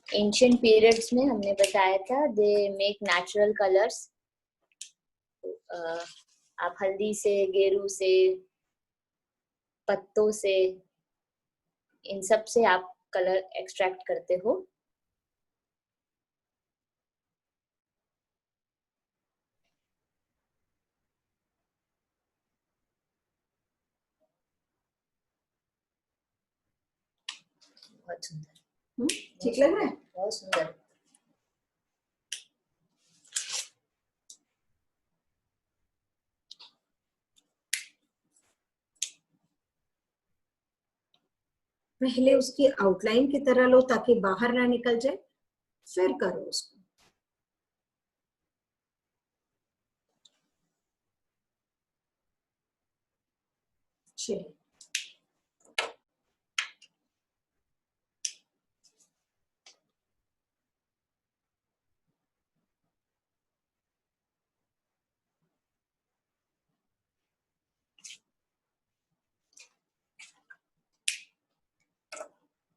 एंशिएंट पीरियड्स में हमने बताया था दे मेक नेचुरल कलर्स। आप हल्दी से, गेरू से, पत्तों से, इन सब से आप कलर एक्सट्रैक्ट करते हो। बहुत सुंदर। ठीक लग रहा है? बहुत सुंदर। पहले उसकी आउटलाइन की तरह लो ताकि बाहर ना निकल जाए, फिर करो उसको। चलिए,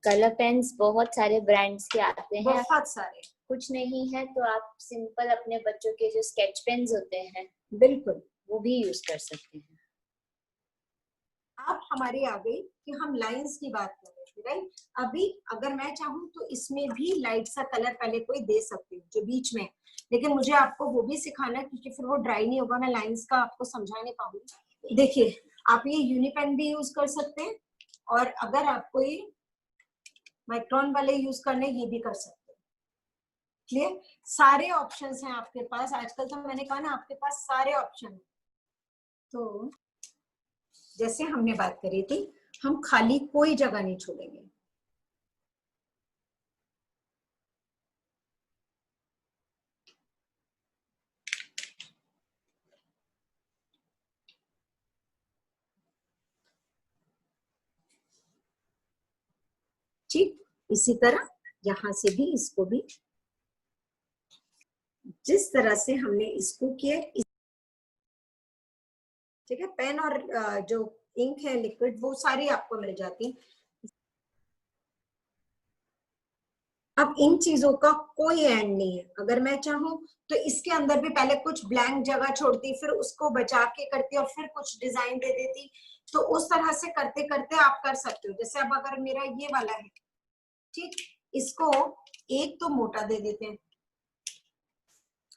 कलर पेन्स बहुत सारे ब्रांड्स के आते हैं, बहुत सारे। कुछ नहीं है तो आप सिंपल अपने बच्चों के जो स्केच पेन्स होते हैं बिल्कुल, वो भी यूज कर सकते हैं। आप हमारी आ गई कि हम लाइंस की बात कर रहे हैं। थी, राइट। अभी अगर मैं चाहूँ तो इसमें भी लाइट सा कलर पहले कोई दे सकती हूँ जो बीच में, लेकिन मुझे आपको वो भी सिखाना है क्योंकि फिर वो ड्राई नहीं होगा, मैं लाइंस का आपको समझा नहीं पाऊंगी। देखिए आप ये यूनिपेन भी यूज कर सकते हैं, और अगर आपको ये माइक्रोन वाले यूज करने ये भी कर सकते हैं। क्लियर, सारे ऑप्शंस हैं आपके पास आजकल, तो मैंने कहा ना आपके पास सारे ऑप्शन हैं। तो जैसे हमने बात करी थी, हम खाली कोई जगह नहीं छोड़ेंगे। ठीक, इसी तरह यहां से भी इसको भी जिस तरह से हमने इसको किया, ठीक है। पेन और जो इंक है लिक्विड वो सारी आपको मिल जाती। अब इन चीजों का कोई एंड नहीं है, अगर मैं चाहूं तो इसके अंदर भी पहले कुछ ब्लैंक जगह छोड़ती, फिर उसको बचा के करती और फिर कुछ डिजाइन दे देती। तो उस तरह से करते करते आप कर सकते हो। जैसे अब अगर मेरा ये वाला है, ठीक, इसको एक तो मोटा दे देते हैं।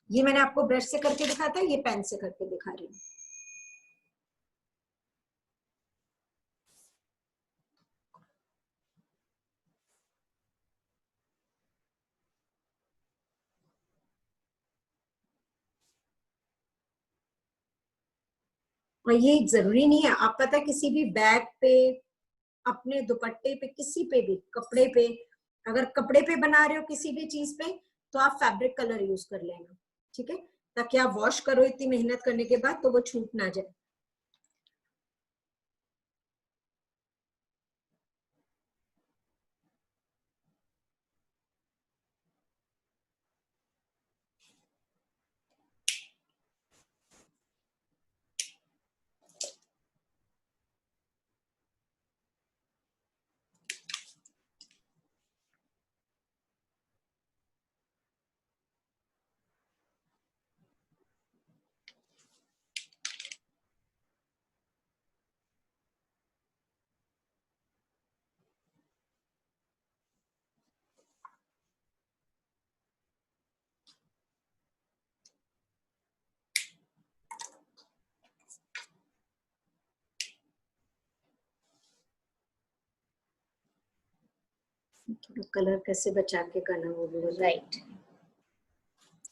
ये मैंने आपको ब्रश से करके दिखाया था, ये पेन से करके दिखा रही हूँ। और ये जरूरी नहीं है, आप पता किसी भी बैग पे, अपने दुपट्टे पे, किसी पे भी कपड़े पे, अगर कपड़े पे बना रहे हो किसी भी चीज पे, तो आप फैब्रिक कलर यूज कर लेना, ठीक है, ताकि आप वॉश करो इतनी मेहनत करने के बाद तो वो छूट ना जाए। थोड़ा कलर कैसे बचा के करना वो भी राइट।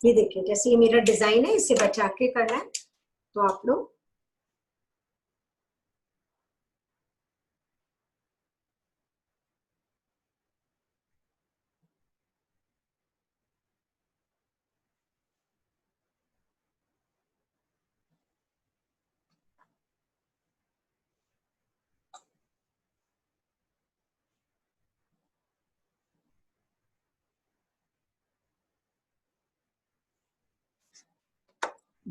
ये देखिए जैसे ये मेरा डिजाइन है, इसे बचा के करना है, तो आप लोग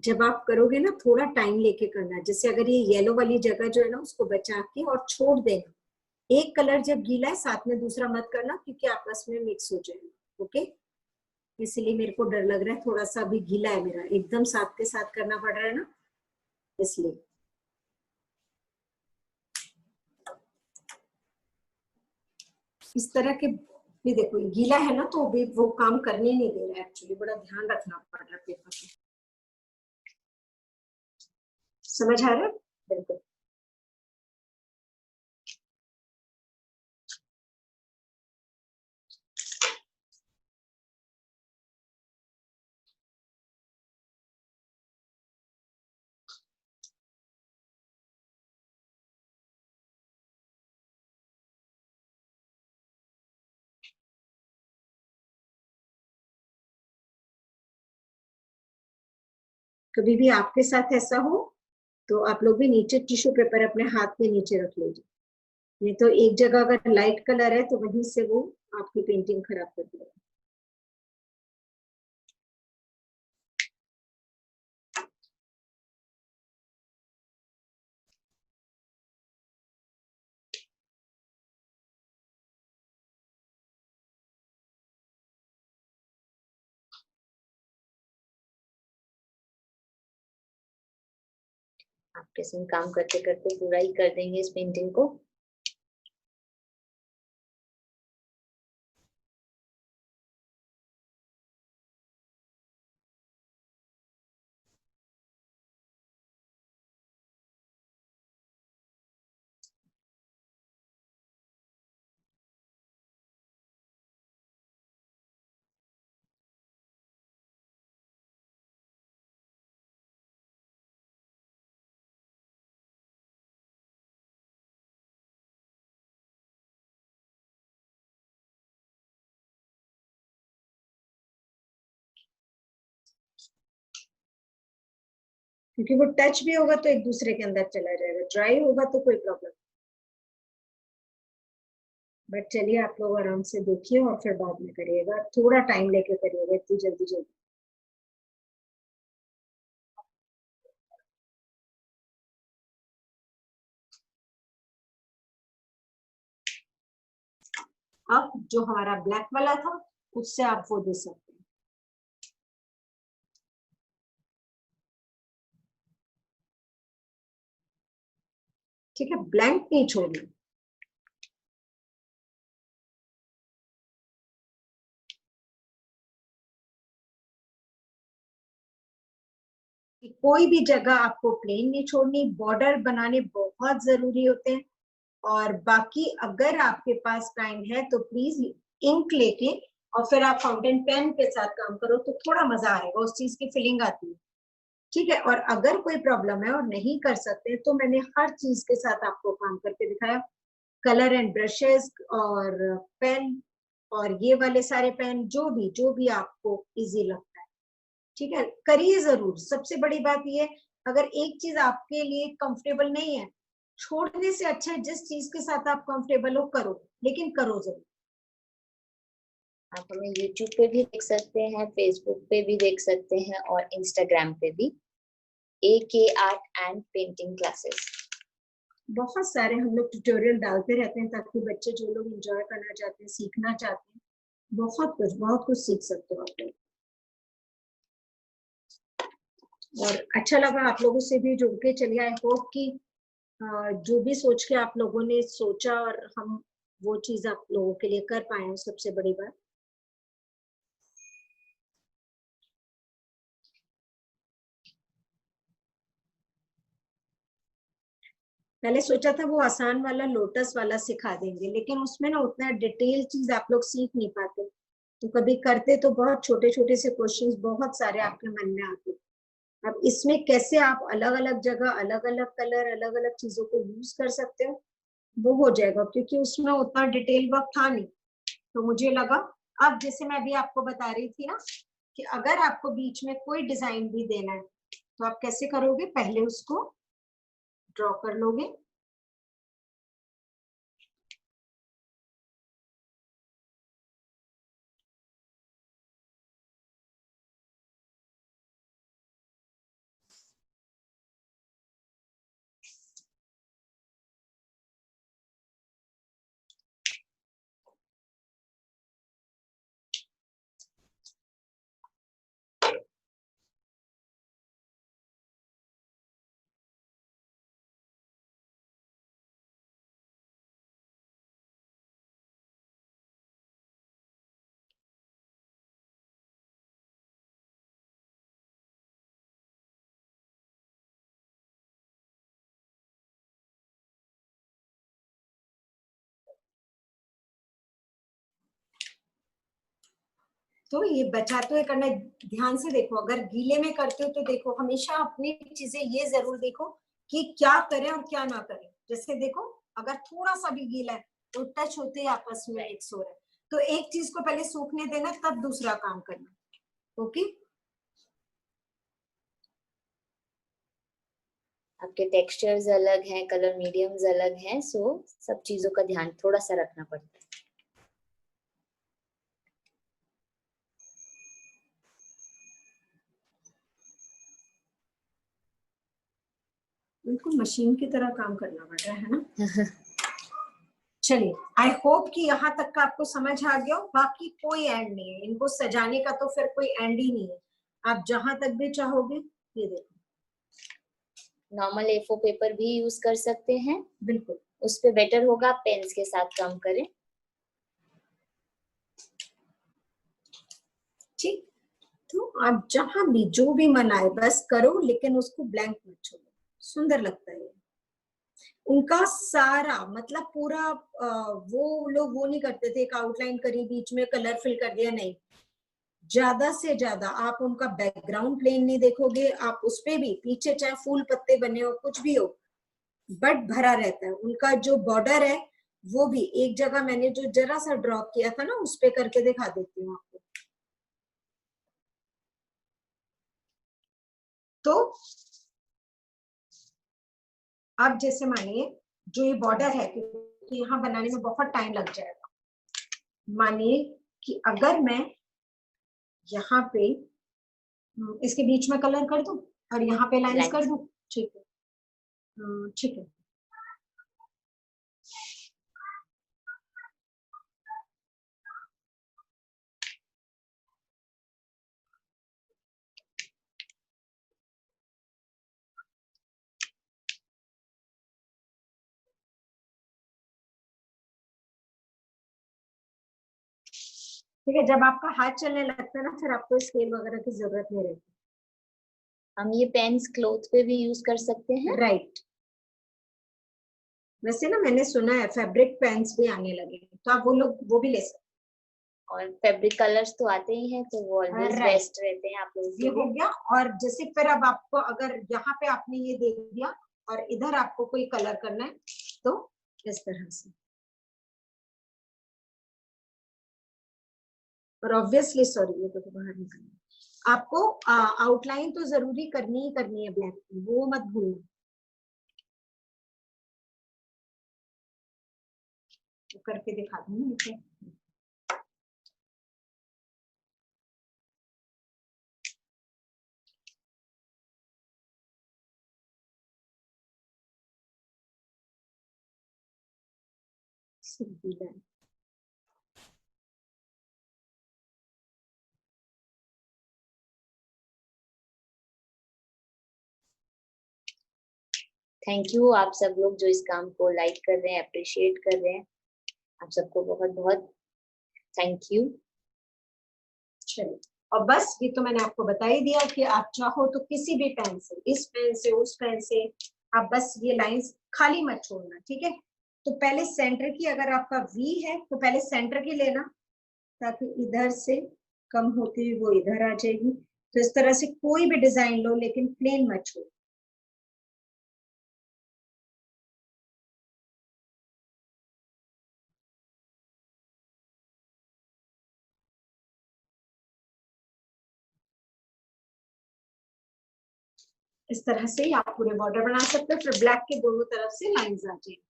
जब आप करोगे ना थोड़ा टाइम लेके करना। जैसे अगर ये येलो वाली जगह जो है ना उसको बचा के और छोड़ देना। एक कलर जब गीला है साथ में दूसरा मत करना क्योंकि आपस में मिक्स हो जाएगा। ओके, इसलिए मेरे को डर लग रहा है, थोड़ा सा अभी गीला है मेरा, एकदम साथ के साथ करना पड़ रहा है ना, इसलिए। इस तरह के, ये देखो ये गीला है ना तो भी वो काम करने नहीं दे रहा है, एक्चुअली बड़ा ध्यान रखना पड़ रहा है पेपर पे। समझ आ रहा है? बिल्कुल। कभी भी आपके साथ ऐसा हो तो आप लोग भी नीचे टिश्यू पेपर अपने हाथ के नीचे रख लीजिए, नहीं तो एक जगह अगर लाइट कलर है तो वहीं से वो आपकी पेंटिंग खराब कर देगा। आपके संग काम करते करते पूरा ही कर देंगे इस पेंटिंग को। क्योंकि वो टच भी होगा तो एक दूसरे के अंदर चला जाएगा, ड्राई होगा तो कोई प्रॉब्लम। बट चलिए आप लोग आराम से देखिए और फिर बाद में करिएगा, थोड़ा टाइम लेके करिएगा, इतनी जल्दी जल्दी। अब जो हमारा ब्लैक वाला था उससे आप वो दे सकते हैं। ठीक है, ब्लैंक नहीं छोड़ना। कोई भी जगह आपको प्लेन नहीं छोड़नी, बॉर्डर बनाने बहुत जरूरी होते हैं। और बाकी अगर आपके पास टाइम है तो प्लीज इंक लेके और फिर आप फाउंटेन पेन के साथ काम करो तो थोड़ा मजा आएगा, उस चीज की फीलिंग आती है। ठीक है, और अगर कोई प्रॉब्लम है और नहीं कर सकते तो मैंने हर चीज के साथ आपको काम करके दिखाया, कलर एंड ब्रशेस और पेन और ये वाले सारे पेन, जो भी आपको इजी लगता है। ठीक है, करिए जरूर। सबसे बड़ी बात ये, अगर एक चीज आपके लिए कंफर्टेबल नहीं है, छोड़ने से अच्छा है जिस चीज के साथ आप कंफर्टेबल हो करो, लेकिन करो जरूर। आप हमें यूट्यूब पे भी देख सकते हैं, फेसबुक पे भी देख सकते हैं और इंस्टाग्राम पे भी, AK art and painting classes. बहुत सारे हम लोग ट्यूटोरियल डालते रहते हैं ताकि बच्चे जो लोग एंजॉय करना चाहते हैं, सीखना चाहते हैं, बहुत कुछ सीख सकते हो आप लोग। और अच्छा लगा आप लोगों से भी जुड़ के। चलिए, आई होप कि जो भी सोच के आप लोगों ने सोचा और हम वो चीज आप लोगों के लिए कर पाए हैं, सबसे बड़ी बात। पहले सोचा था वो आसान वाला लोटस वाला सिखा देंगे, लेकिन उसमें ना उतना डिटेल चीज आप लोग सीख नहीं पाते। तो कभी करते तो बहुत छोटे छोटे से क्वेश्चंस बहुत सारे आपके मन में आते। अब इसमें कैसे आप अलग अलग जगह, अलग अलग कलर, अलग अलग चीजों को यूज कर सकते हो, वो हो जाएगा, क्योंकि उसमें उतना डिटेल वर्क था नहीं। तो मुझे लगा, अब जैसे मैं अभी आपको बता रही थी ना कि अगर आपको बीच में कोई डिजाइन भी देना है तो आप कैसे करोगे, पहले उसको ड्रॉ कर लोगे। तो ये बचाते हुए करना, ध्यान से देखो। अगर गीले में करते हो तो देखो, हमेशा अपनी चीजें ये जरूर देखो कि क्या करें और क्या ना करें। जैसे देखो, अगर थोड़ा सा भी गीला है तो टच होते ही आपस में मिक्स हो रहा है, तो एक चीज को पहले सूखने देना, तब दूसरा काम करना। ओके, आपके टेक्सचर्स अलग हैं, कलर मीडियम्स अलग हैं, सो सब चीजों का ध्यान थोड़ा सा रखना पड़ता है। बिल्कुल मशीन की तरह काम करना पड़ रहा है ना। चलिए, आई होप कि यहाँ तक का आपको समझ आ गया हो। बाकी कोई एंड नहीं है, इनको सजाने का तो फिर कोई एंड ही नहीं है, आप जहां तक भी चाहोगे। ये देखो, नॉर्मल A4 पेपर भी यूज कर सकते हैं, बिल्कुल उस पे बेटर होगा पेन्स के साथ काम करें। ठीक, तो आप जहां भी जो भी मन आए बस करो, लेकिन उसको ब्लैंक मत छोड़ो, सुंदर लगता है। उनका सारा मतलब पूरा वो लोग वो नहीं करते थे, एक आउटलाइन करी बीच में कलर फिल कर दिया, नहीं। ज्यादा से ज्यादा आप उनका बैकग्राउंड प्लेन नहीं देखोगे, आप उस पे भी पीछे चाहे फूल पत्ते बने हो, कुछ भी हो, बट भरा रहता है। उनका जो बॉर्डर है वो भी एक जगह मैंने जो जरा सा ड्रॉ किया था ना, उस पे करके दिखा देती हूँ आपको। तो अब जैसे मानिए जो ये बॉर्डर है, क्योंकि यहाँ बनाने में बहुत टाइम लग जाएगा, मानिए कि अगर मैं यहाँ पे इसके बीच में कलर कर दूं और यहाँ पे लाइंस कर दूं, ठीक है, ठीक है। ठीक है, जब आपका हाथ चलने लगता है ना, फिर आपको स्केल वगैरह की जरूरत नहीं रहती। हम ये पेन्स क्लोथ पे भी यूज कर सकते हैं। राइट। वैसे ना मैंने सुना है फैब्रिक पेन्स भी आने लगे हैं, तो आप वो भी ले सकते हैं। और फैब्रिक कलर्स तो आते ही हैं, तो वो ऑलवेज बेस्ट रहते हैं आप लोग। ये हो गया। और जैसे फिर अब आपको अगर यहाँ पे आपने ये दे दिया और इधर आपको कोई कलर करना है, तो इस तरह से। और ऑब्वियसली सॉरी, ये तो बाहर निकलना, आपको आउटलाइन तो जरूरी करनी है ब्लैक की, वो मत भूलना। करके दिखा दूंगी मुझे। थैंक यू आप सब लोग जो इस काम को लाइक कर रहे हैं, अप्रिशिएट कर रहे हैं, आप सबको बहुत बहुत थैंक यू। चलिए, और बस ये तो मैंने आपको बता ही दिया कि आप चाहो तो किसी भी पेन से, इस पेन से, उस पेन से, आप बस ये लाइंस खाली मत छोड़ना, ठीक है। तो पहले सेंटर की, अगर आपका वी है तो पहले सेंटर की लेना, ताकि इधर से कम होती हुई वो इधर आ जाएगी। तो इस तरह से कोई भी डिजाइन लो, लेकिन प्लेन मत छोड़ो। इस तरह से आप पूरे बॉर्डर बना सकते हो, फिर ब्लैक के दोनों तरफ से लाइंस आ जाएगी।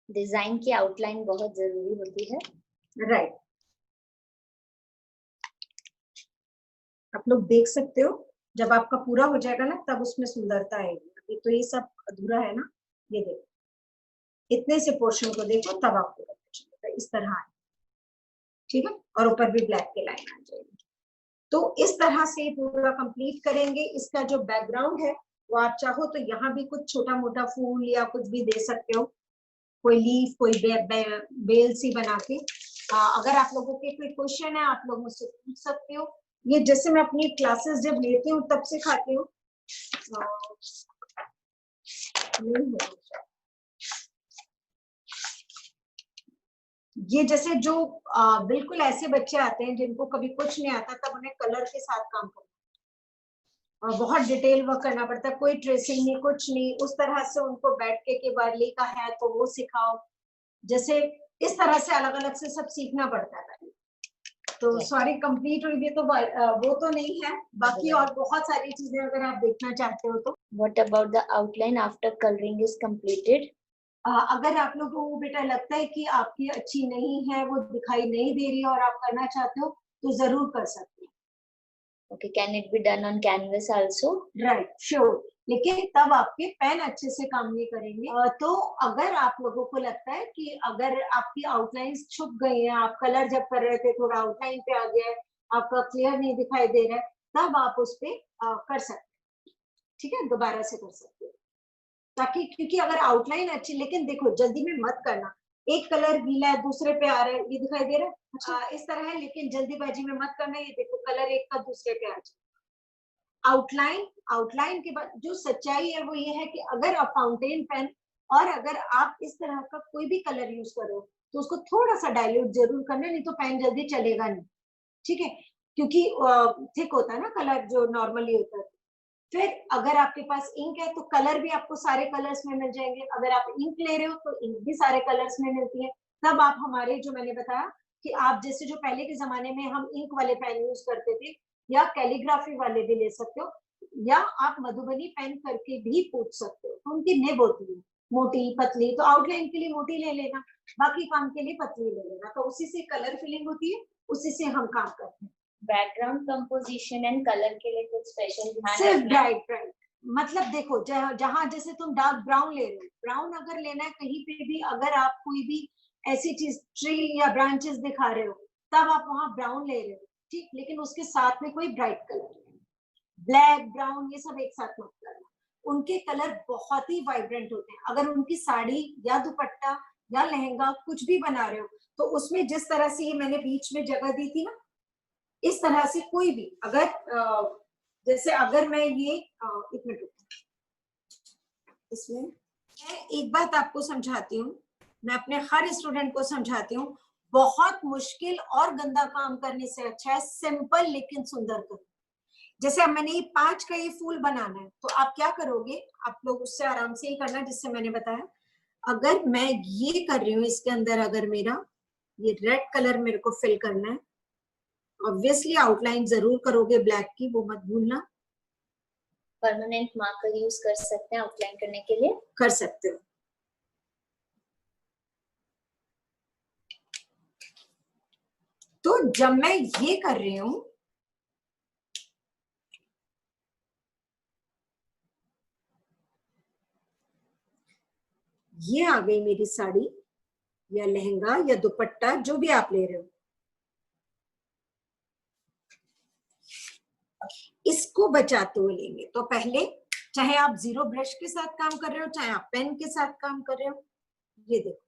डिजाइन की आउटलाइन बहुत जरूरी होती है। राइट। आप लोग देख सकते हो, जब आपका पूरा हो जाएगा ना, तब उसमें सुंदरता आएगी। अभी तो ये सब अधूरा है ना, ये देखो, इतने से पोर्शन को देखो, तब आपको पता चलेगा। इस तरह आए, ठीक है, और ऊपर भी ब्लैक की लाइन आ जाएगी। तो इस तरह से पूरा कंप्लीट करेंगे। इसका जो बैकग्राउंड है, वो आप चाहो तो यहाँ भी कुछ छोटा मोटा फूल या कुछ भी दे सकते हो, कोई लीफ, कोई बेल सी बना के। अगर आप लोगों के कोई क्वेश्चन है, आप लोग मुझसे पूछ सकते हो। ये जैसे मैं अपनी क्लासेस जब लेती हूँ तब सिखाती हूँ। ये जैसे जो बिल्कुल ऐसे बच्चे आते हैं जिनको कभी कुछ नहीं आता, तब उन्हें कलर के साथ काम करना और बहुत डिटेल वर्क करना पड़ता है, कोई ट्रेसिंग नहीं, कुछ नहीं। उस तरह से उनको बैठ के वार्ली का है तो वो सिखाओ, जैसे इस तरह से अलग अलग से सब सीखना पड़ता है। तो सॉरी, कंप्लीट हुई भी तो वो तो नहीं है, बाकी और बहुत सारी चीजें अगर आप देखना चाहते हो तो। What about the outline after coloring is completed? अगर आप लोगों को बेटा लगता है कि आपकी अच्छी नहीं है, वो दिखाई नहीं दे रही और आप करना चाहते हो, तो जरूर कर सकते हो। Okay, can it be done on canvas also? Right, sure. लेकिन तब आपके पेन अच्छे से काम नहीं करेंगे। तो अगर आप लोगों को लगता है कि अगर आपकी आउटलाइंस छुप गई हैं, आप कलर जब कर रहे थे थोड़ा आउटलाइन पे आ गया है, आपका क्लियर नहीं दिखाई दे रहा है, तब आप उस पे कर सकते हैं, ठीक है, दोबारा से कर सकते हो। ताकि, क्योंकि अगर आउटलाइन अच्छी, लेकिन देखो जल्दी में मत करना, एक कलर गीला है दूसरे पे आ रहा है, ये दिखाई दे रहा है, अच्छा इस तरह है, लेकिन जल्दीबाजी में मत करना। ये देखो कलर एक का दूसरे पे आ जाए। आउटलाइन के बाद जो सच्चाई है वो ये है कि अगर आप फाउंटेन पेन और अगर आप इस तरह का कोई भी कलर यूज करो, तो उसको थोड़ा सा डाइल्यूट जरूर करना, नहीं तो पेन जल्दी चलेगा नहीं, ठीक है, क्योंकि थिक होता है ना कलर जो नॉर्मली होता है। फिर अगर आपके पास इंक है तो कलर भी आपको सारे कलर्स में मिल जाएंगे। अगर आप इंक ले रहे हो तो इंक भी सारे कलर्स में मिलती है। तब आप हमारे, जो मैंने बताया कि आप जैसे जो पहले के जमाने में हम इंक वाले पेन यूज करते थे, या कैलीग्राफी वाले भी ले सकते हो, या आप मधुबनी पेन करके भी पूछ सकते हो। तो उनकी निब होती है मोटी पतली, तो आउटलाइन के लिए मोटी ले लेना, बाकी काम के लिए पतली ले लेना, तो उसी से कलर फिलिंग होती है, उसी से हम काम करते हैं। बैकग्राउंड कंपोजिशन एंड कलर के लिए कुछ स्पेशल ध्यान सिर्फ रखना है? ब्राइट, मतलब देखो जहां जैसे तुम डार्क ब्राउन ले रहे हो, ब्राउन अगर लेना है कहीं पे भी, अगर आप कोई भी ऐसी चीज ट्री या ब्रांचेस दिखा रहे हो तब आप वहां ब्राउन ले रहे हो, ठीक, लेकिन उसके साथ में कोई ब्राइट कलर, ब्लैक ब्राउन ये सब एक साथ मत करना। उनके कलर बहुत ही वाइब्रेंट होते हैं। अगर उनकी साड़ी या दुपट्टा या लहंगा कुछ भी बना रहे हो तो उसमें जिस तरह से ये मैंने बीच में जगह दी थी ना, इस तरह से कोई भी अगर जैसे अगर मैं ये एक मिनट इसमें मैं एक बात आपको समझाती हूँ, मैं अपने हर स्टूडेंट को समझाती हूँ, बहुत मुश्किल और गंदा काम करने से अच्छा है सिंपल लेकिन सुंदर करो। जैसे अब मैंने ये 5 का ये फूल बनाना है, तो आप क्या करोगे, आप लोग उससे आराम से ही करना जिससे मैंने बताया। अगर मैं ये कर रही हूँ, इसके अंदर अगर मेरा ये रेड कलर मेरे को फिल करना है, ऑब्वियसली आउटलाइन जरूर करोगे ब्लैक की, वो मत भूलना। परमानेंट मार्कर यूज कर सकते हैं आउटलाइन करने के लिए? कर सकते हो। तो जब मैं ये कर रही हूं, ये आ गई मेरी साड़ी या लहंगा या दुपट्टा जो भी आप ले रहे हो, इसको बचाते हुए लेंगे। तो पहले चाहे आप जीरो ब्रश के साथ काम कर रहे हो, चाहे आप पेन के साथ काम कर रहे हो, ये देखो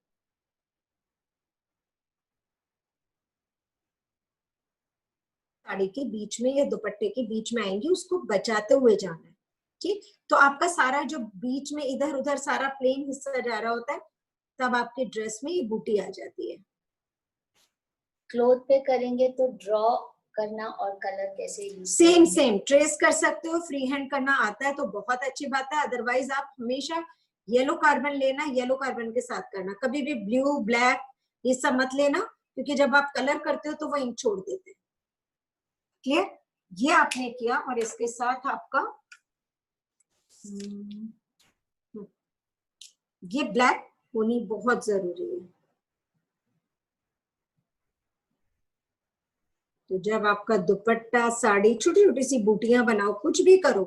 साड़ी के बीच में या दुपट्टे के बीच में आएंगी, उसको बचाते हुए जाना है, ठीक। तो आपका सारा जो बीच में इधर उधर सारा प्लेन हिस्सा जा रहा होता है, तब आपके ड्रेस में ये बूटी आ जाती है। क्लोथ पे करेंगे तो ड्रॉ करना और कलर कैसे यूज सेम सेम ट्रेस कर सकते हो, फ्री हैंड करना आता है तो बहुत अच्छी बात है, अदरवाइज आप हमेशा येलो कार्बन लेना, येलो कार्बन के साथ करना, कभी भी ब्लू ब्लैक ये सब मत लेना, क्योंकि जब आप कलर करते हो तो वो इंक छोड़ देते हैं। क्लियर? ये आपने किया और इसके साथ आपका ये ब्लैक होनी बहुत जरूरी है। तो जब आपका दुपट्टा साड़ी छोटी छोटी सी बूटियां बनाओ, कुछ भी करो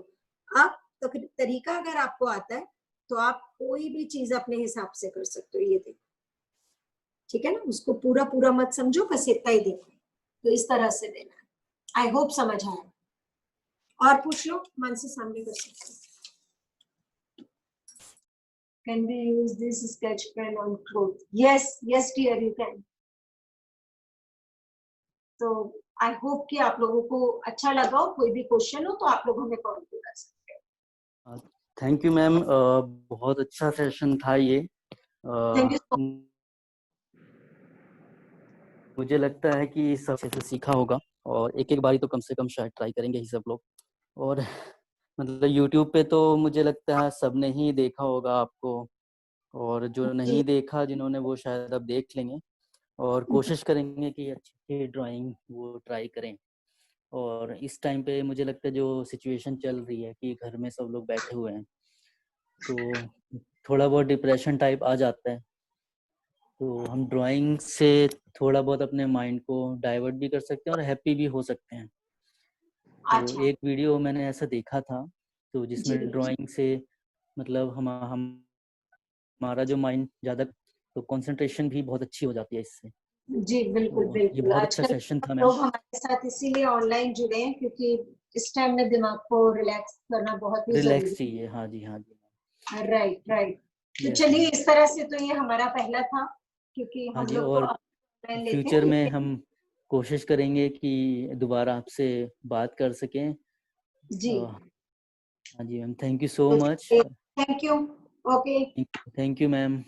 आप, तो तरीका अगर आपको आता है तो आप कोई भी चीज अपने हिसाब से कर सकते हो। ये देखो, ठीक है ना, उसको पूरा पूरा मत समझो, बस इतना ही देखो, तो इस तरह से देना है। आई होप समझ आया। और पूछ लो, मन से सामने कर सकते हो। Can we use this sketch pen on cloth? Yes, yes dear, you can. तो आई होप कि आप लोगों को अच्छा लगा हो। कोई भी क्वेश्चन हो तो आप लोग हमें कॉल भी कर सकते हैं। थैंक यू मैम, बहुत अच्छा सेशन था ये। Thank you. मुझे लगता है कि सब अच्छे से सीखा होगा और एक एक बारी तो कम से कम शायद ट्राई करेंगे ही सब लोग। और मतलब यूट्यूब पे तो मुझे लगता है सबने ही देखा होगा आपको, और जो नहीं देखा जिन्होंने वो शायद अब देख लेंगे और कोशिश करेंगे कि अच्छी ड्राइंग वो ट्राई करें। और इस टाइम पे मुझे लगता है जो सिचुएशन चल रही है कि घर में सब लोग बैठे हुए हैं, तो थोड़ा बहुत डिप्रेशन टाइप आ जाता है, तो हम ड्राइंग से थोड़ा बहुत अपने माइंड को डाइवर्ट भी कर सकते हैं और हैप्पी भी हो सकते हैं। तो अच्छा। एक वीडियो मैंने ऐसा देखा था, तो जिसमें ड्राइंग से मतलब हमारा जो माइंड ज़्यादा, तो कंसंट्रेशन भी बहुत अच्छी हो जाती है इससे। जी बिल्कुल तो ये बिल्कुल। बहुत अच्छा आजकल सेशन था मैम। लोग हमारे साथ इसीलिए ऑनलाइन जुड़े हैं क्योंकि इस टाइम में दिमाग को रिलैक्स करना बहुत ही जरूरी रिलैक्स चाहिए, हाँ जी हाँ जी। है। Right right. तो यस चलिए, मैम। इस तरह से तो ये हमारा पहला था, क्योंकि हाँ हम जी, लोग तो और ऑनलाइन लेते फ्यूचर हैं। में हम कोशिश करेंगे कि दोबारा आपसे बात कर सकें। जी हाँ जी ma'am, thank you so much. Thank you. Okay. Thank you ma'am.